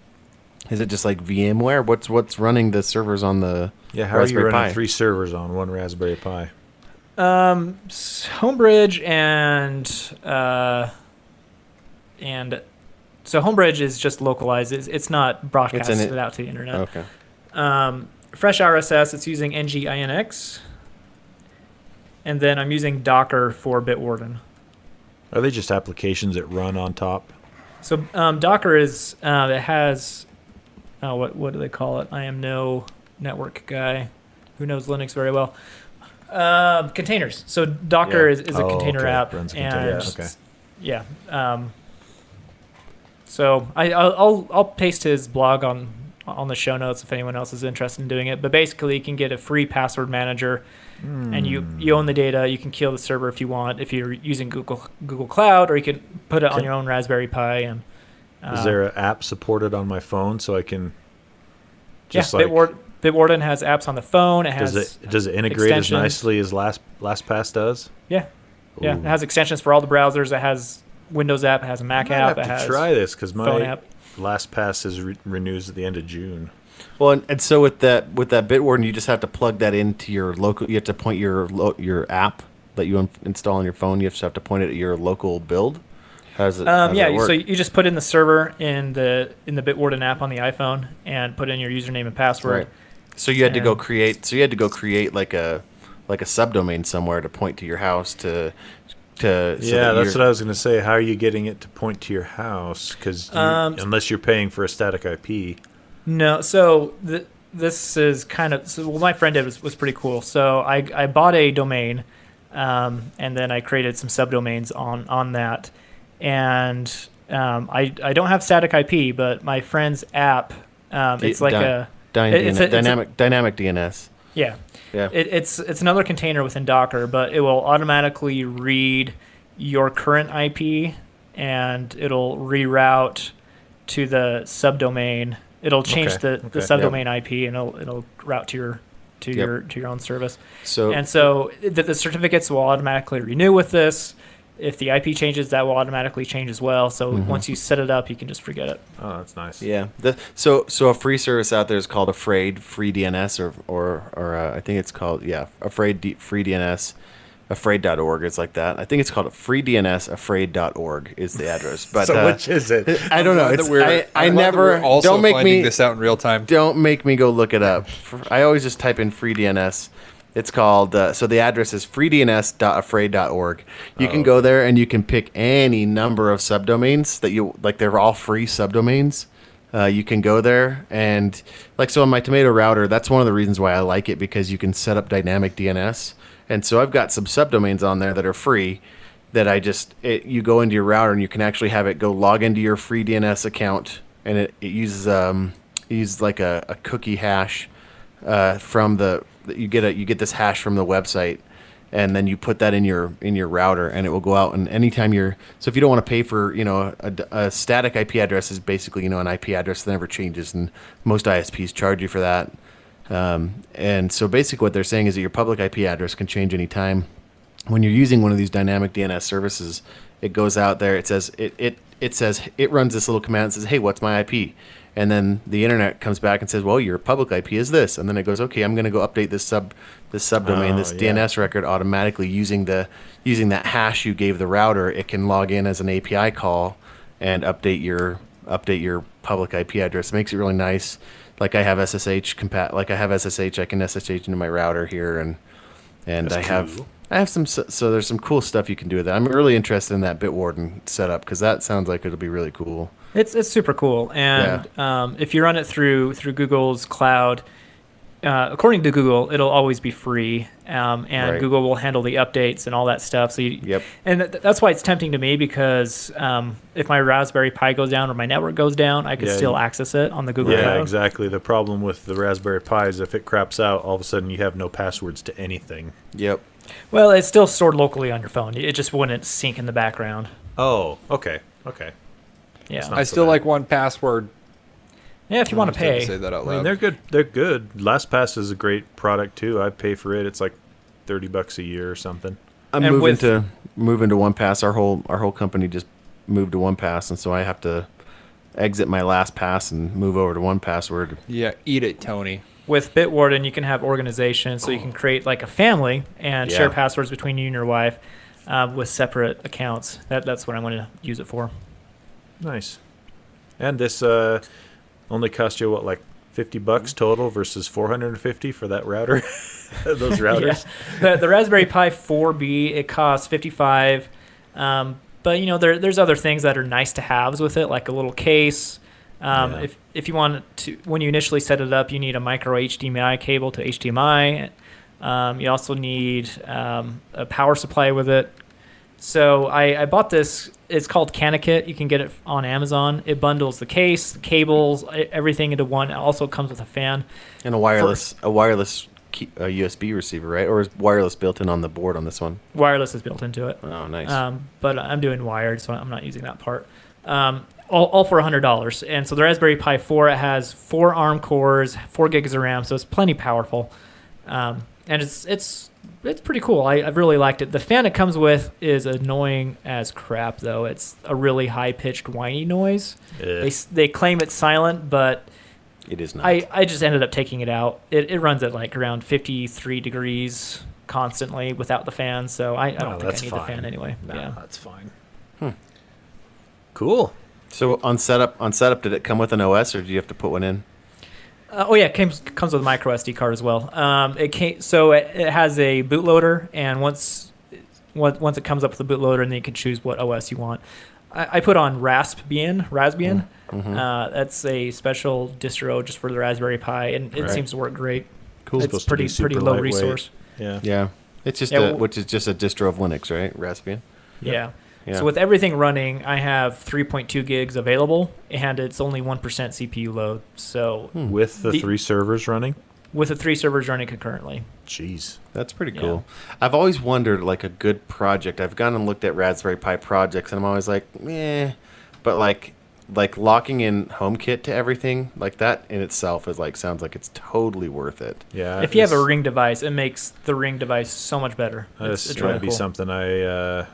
Is it just like VMware? What's running the servers on the Yeah, how are you Raspberry running Pi? 3 servers on one Raspberry Pi? Homebridge and so Homebridge is just localized. It's not broadcasted out to the internet. Okay. Fresh RSS, it's using NGINX. And then I'm using Docker for Bitwarden. Are they just applications that run on top? So Docker is it has what do they call it? I am no network guy who knows Linux very well. Containers. So Docker is a container app, Runs a and container. yeah. So I'll paste his blog on the show notes if anyone else is interested in doing it. But basically, you can get a free password manager, and you own the data. You can kill the server if you want, if you're using Google Cloud, or you can put it on your own Raspberry Pi. And Is there an app supported on my phone so I can just Bitwarden has apps on the phone. It has does it integrate as extensions. nicely as LastPass does? Yeah. It Ooh. has extensions for all the browsers. It has Windows app. It has a Mac app. I It have has to try this because phone my app. LastPass is renews at the end of June. Well, and so with that Bitwarden, you just have to plug that into your local. You have to point your app that you install on your phone. You just have to point it at your local build. How does it? How does that work? So you just put in the server in the Bitwarden app on the iPhone and put in your username and password. Right. So you had to go And- create. So you had to go create like a subdomain somewhere to point to your house to. Yeah, that's what I was going to say. How are you getting it to point to your house? Because unless you're paying for a static IP. No, so this is kind of what my friend did was pretty cool. So I bought a domain, and then I created some subdomains on that, and I don't have static IP, but my friend's app, it's like dynamic DNS. Yeah. Yeah. It's another container within Docker, but it will automatically read your current IP and it'll reroute to the subdomain. It'll change the subdomain IP and it'll route to your own service. So the certificates will automatically renew with this. If the IP changes, that will automatically change as well. So once you set it up, you can just forget it. Oh, that's nice. Yeah. So a free service out there is called Afraid Free DNS or I think it's called Afraid Free DNS. Afraid.org is like that. I think it's called freednsafraid.org is the address. But So which is it? I don't know. I'm glad that we're also don't make finding me this out in real time. Don't make me go look it up. I always just type in free DNS. It's called, so the address is freedns.afraid.org. You can go there and you can pick any number of subdomains that you, like they're all free subdomains. You can go there and, like, so on my Tomato router, that's one of the reasons why I like it, because you can set up dynamic DNS. And so I've got some subdomains on there that are free that you go into your router and you can actually have it go log into your free DNS account, and it uses like a cookie hash from the. You get this hash from the website, and then you put that in your router, and it will go out. And anytime so if you don't want to pay for a static IP address is basically an IP address that never changes, and most ISPs charge you for that. And so basically what they're saying is that your public IP address can change anytime. When you're using one of these dynamic DNS services, it goes out there. It says it runs this little command that says, "Hey, what's my IP?" And then the internet comes back and says, "Well, your public IP is this." And then it goes, "Okay, I'm going to go update this subdomain, this DNS record automatically using that hash you gave the router. It can log in as an API call and update your public IP address." It makes it really nice. Like I have SSH I can SSH into my router here, and That's cool. I have some. So there's some cool stuff you can do with that. I'm really interested in that Bitwarden setup because that sounds like it'll be really cool. It's super cool, and if you run it through Google's cloud, according to Google, it'll always be free, and Right. Google will handle the updates and all that stuff. So that's why it's tempting to me, because if my Raspberry Pi goes down or my network goes down, I could still access it on the Google Yeah, cloud. exactly. The problem with the Raspberry Pi is if it craps out, all of a sudden you have no passwords to anything. Yep. Well, it's still stored locally on your phone. It just wouldn't sync in the background. Oh, okay. Yeah, not I so still bad. like 1Password. yeah. If you want to I just had pay, say that out I mean, loud. they're good. They're good. LastPass is a great product too. I pay for it. It's like $30 a year or something. I'm And moving with- to 1Pass. Our whole company just moved to 1Pass, and so I have to. exit my last pass and move over to 1Password. Yeah, eat it, Tony. With Bitwarden, you can have organization, so you can create like a family and share passwords between you and your wife with separate accounts. That's what I'm going to use it for. Nice. And this only cost you, what, like $50 total versus $450 for that router? Those routers? Yeah. The Raspberry Pi 4B, it costs $55. But, you know, there's other things that are nice to haves with it, like a little case. If you want to, when you initially set it up, you need a micro HDMI cable to HDMI. You also need a power supply with it. So I bought this. It's called CanaKit. You can get it on Amazon. It bundles the case, the cables, everything into one. It also comes with a fan And a wireless USB receiver, right? Or is wireless built in on the board on this one? Wireless is built into it. Oh, nice. But I'm doing wired, so I'm not using that part. All for $100. And so the Raspberry Pi 4, it has 4 ARM cores, 4 gigs of RAM, so it's plenty powerful. And it's pretty cool. I've really liked it. The fan it comes with is annoying as crap, though. It's a really high-pitched, whiny noise. They claim it's silent, but It is not. I just ended up taking it out. It runs at like around 53 degrees constantly without the fan, so I don't think I need the fan anyway. No, that's fine. Cool. So on setup, did it come with an OS, or do you have to put one in? It comes with a micro SD card as well. It has a bootloader, and once it comes up with a bootloader, and then you can choose what OS you want. I put on Raspbian. Mm-hmm. That's a special distro just for the Raspberry Pi, and it seems to work great. Cool. It's pretty low resource. Yeah. It's just which is just a distro of Linux, right? Raspbian. Yeah. Yeah. So with everything running, I have 3.2 gigs available, and it's only 1% CPU load. So With the 3 servers running? with the 3 servers running concurrently. Jeez. That's pretty cool. I've always wondered, like, a good project. I've gone and looked at Raspberry Pi projects, and I'm always like, meh. But like locking in HomeKit to everything like that in itself is sounds like it's totally worth it. Yeah. If you have a Ring device, it makes the Ring device so much better. This It's might really be cool. something I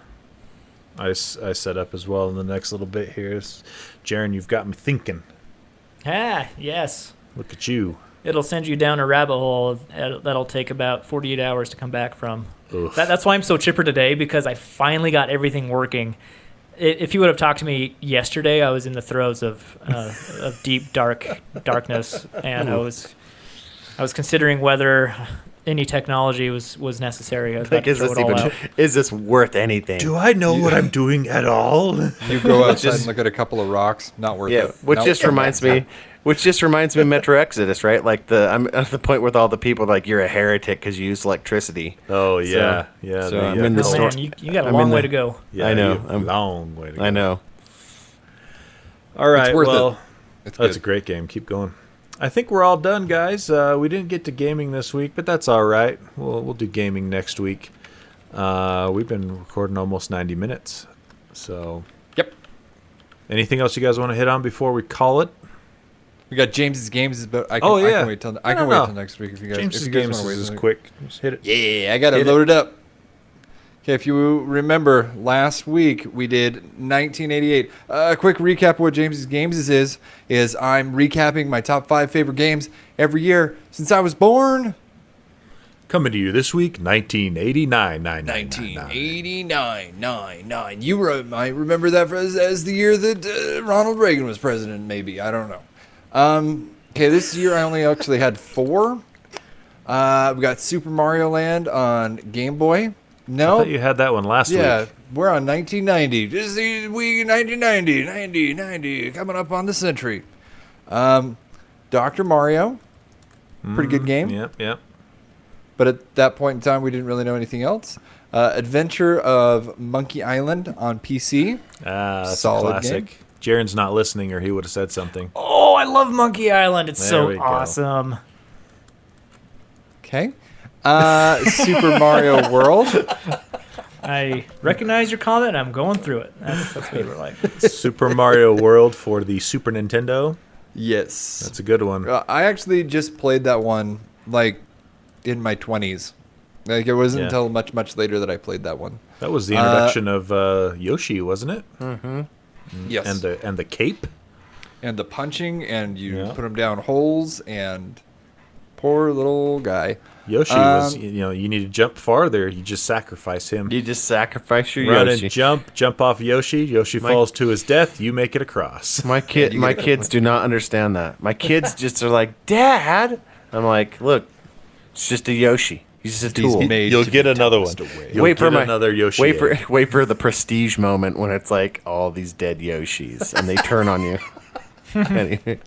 set up as well in the next little bit here. Jarron, you've got me thinking. Yes. Look at you. It'll send you down a rabbit hole that'll take about 48 hours to come back from. Oof. That's why I'm so chipper today, because I finally got everything working. If you would have talked to me yesterday, I was in the throes of deep darkness, and I was considering whether any technology was necessary. I was about to throw it all out. Is this worth anything? Do I know what I'm doing at all? You go outside and look at a couple of rocks. Not worth it. Which Nope. just reminds me of Metro Exodus, right? Like I'm at the point with all the people like you're a heretic because you use electricity. Oh yeah, yeah. so I'm in the Oh, store. man, you got a long way to go. Yeah, I know. Long way to go. I know. All right. worth well, it. It's that's good. a great game. Keep going. I think we're all done, guys. We didn't get to gaming this week, but that's all right. We'll do gaming next week. We've been recording almost 90 minutes. So. Yep. Anything else you guys want to hit on before we call it? We got James's games, but I can, Oh, I yeah. can wait till No, wait no. till next week if you guys. James's if you guys games wanna wait is till quick. Just hit it. Yeah, I got it Hit it. loaded up. Okay, if you remember, last week we did 1988. A quick recap of what James's Games is I'm recapping my top 5 favorite games every year since I was born. Coming to you this week, 1989. 1989. You might remember that as the year that Ronald Reagan was president, maybe. I don't know. Okay, this year I only actually had 4. We got Super Mario Land on Game Boy. I No. thought you had that one last Yeah, week. we're on 1990. This is the week 1990, coming up on the century. Dr. Mario, pretty good game. Yep. But at that point in time, we didn't really know anything else. Adventure of Monkey Island on PC. That's Solid a classic. game. Jaron's not listening, or he would have said something. Oh, I love Monkey Island. It's There we so go. awesome. Okay. Super Mario World. I recognize your comment, and I'm going through it. That's what we were like. Super Mario World for the Super Nintendo. Yes. That's a good one. I actually just played that one like in my 20s. Like it wasn't Yeah. until much later that I played that one. That was the introduction of Yoshi, wasn't it? Yes. And the cape. and the punching, and you Yeah. put him down holes, and poor little guy. Yoshi was, you need to jump farther. You just sacrifice him. You just sacrifice your Run Yoshi. and jump off Yoshi. Yoshi falls to his death. You make it across. My kids do not understand that. My kids just are like, Dad. I'm like, look, it's just a Yoshi. He's just a tool. You'll get another one. You'll Wait for get my another Yoshi. Wait for the prestige moment when it's like all these dead Yoshis and they turn on you. Anyway,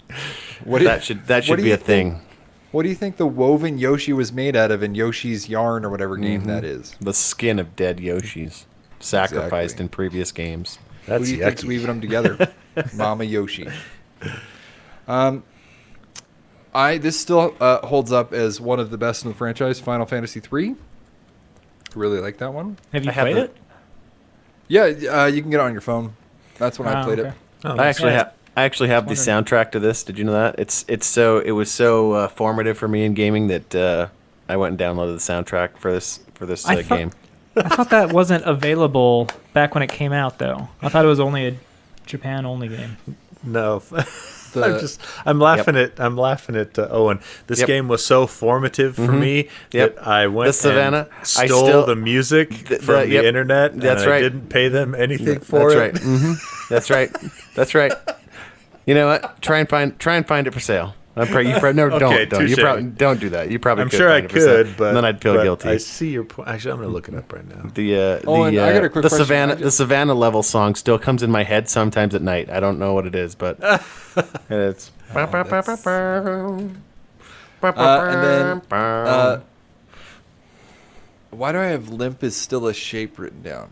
that should be a thing. What do you think the woven Yoshi was made out of in Yoshi's Yarn or whatever game that is? The skin of dead Yoshis sacrificed Exactly. in previous games. Who That's do you think's yucky. weaving them together? Mama Yoshi. This still holds up as one of the best in the franchise, Final Fantasy III. Really like that one. Have you I have played the- it? Yeah, you can get it on your phone. That's when I played okay. it. Oh, I nice. actually have the soundtrack to this. Did you know that? It was so formative for me in gaming that I went and downloaded the soundtrack for this I thought- game. I thought that wasn't available back when it came out, though. I thought it was only a Japan-only game. No. The- I'm laughing at Owen. This Yep. game was so formative for me Yep. that I went The Savannah, and stole the music from the yep. internet. That's and right. I didn't pay them anything for That's it. right. That's right. That's right. You know what? Try and find it for sale. No, Okay, don't. You touche. probably don't do that. You probably I'm could sure I find it for sale, could, but and then I'd feel but guilty. I see your point. Actually, I'm going to look it up right now. Owen, I got a quick question. the Savannah level song still comes in my head sometimes at night. I don't know what it is, but it's. And then, why do I have limp is still a shape written down?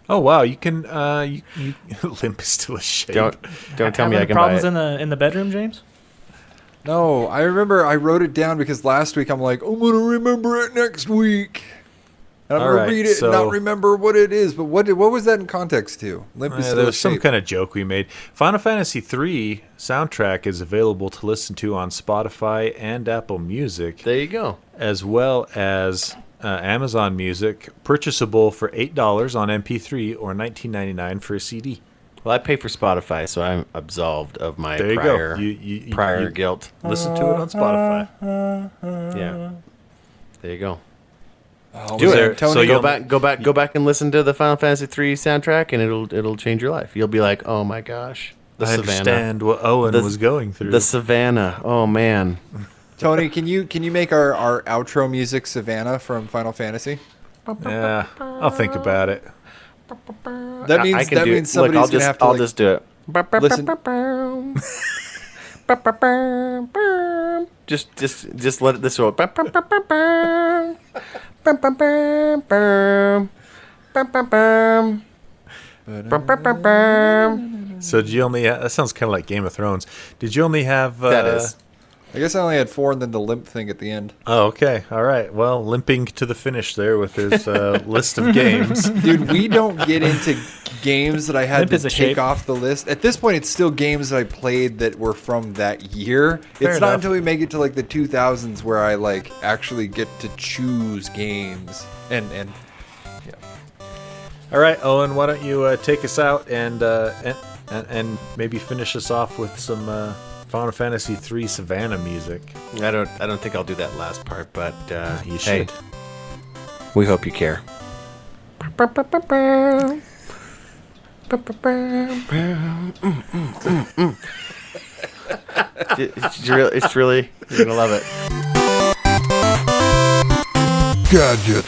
Oh wow, you can you limp is still a shape. don't tell me I Having can buy problems it. in the bedroom, James? No, I remember I wrote it down because last week I'm like, I'm going to remember it next week. And I'm All going right, to read it so- and not remember what it is. But what was that in context to? Limp is still there a was some shape. kind of joke we made. Final Fantasy III soundtrack is available to listen to on Spotify and Apple Music, There you go. as well as Amazon Music, purchasable for $8 on MP3 or $19.99 for a CD. Well, I pay for Spotify, so I'm absolved of my There you prior go. You prior guilt. listen to it on Spotify. Yeah. There you go. Oh, Do was it. there- Tony, So you'll- Go back and listen to the Final Fantasy III soundtrack, and it'll change your life. You'll be like, oh my gosh, the I Savannah, understand what Owen The- was going through. the Savannah. Oh man, Tony, can you make our outro music Savannah from Final Fantasy? Yeah, I'll think about it. That means I can that do means it. Look, somebody's gonna have to I'll like, just do it. listen. Just let it this go. So did you only? That sounds kind of like Game of Thrones. Did you only have? That is. I guess I only had 4 and then the limp thing at the end. Oh, okay. All right. Well, limping to the finish there with his list of games. Dude, we don't get into games that I had Limp to is a take shape. off the list. At this point, it's still games that I played that were from that year. Fair It's not enough. until we make it to like the 2000s where I like actually get to choose games. And yeah. All right, Owen. Why don't you take us out and maybe finish us off with some Final Fantasy III Savannah music. I don't think I'll do that last part, but You hey, should. we hope you care. It's really, you're gonna love it. Gadget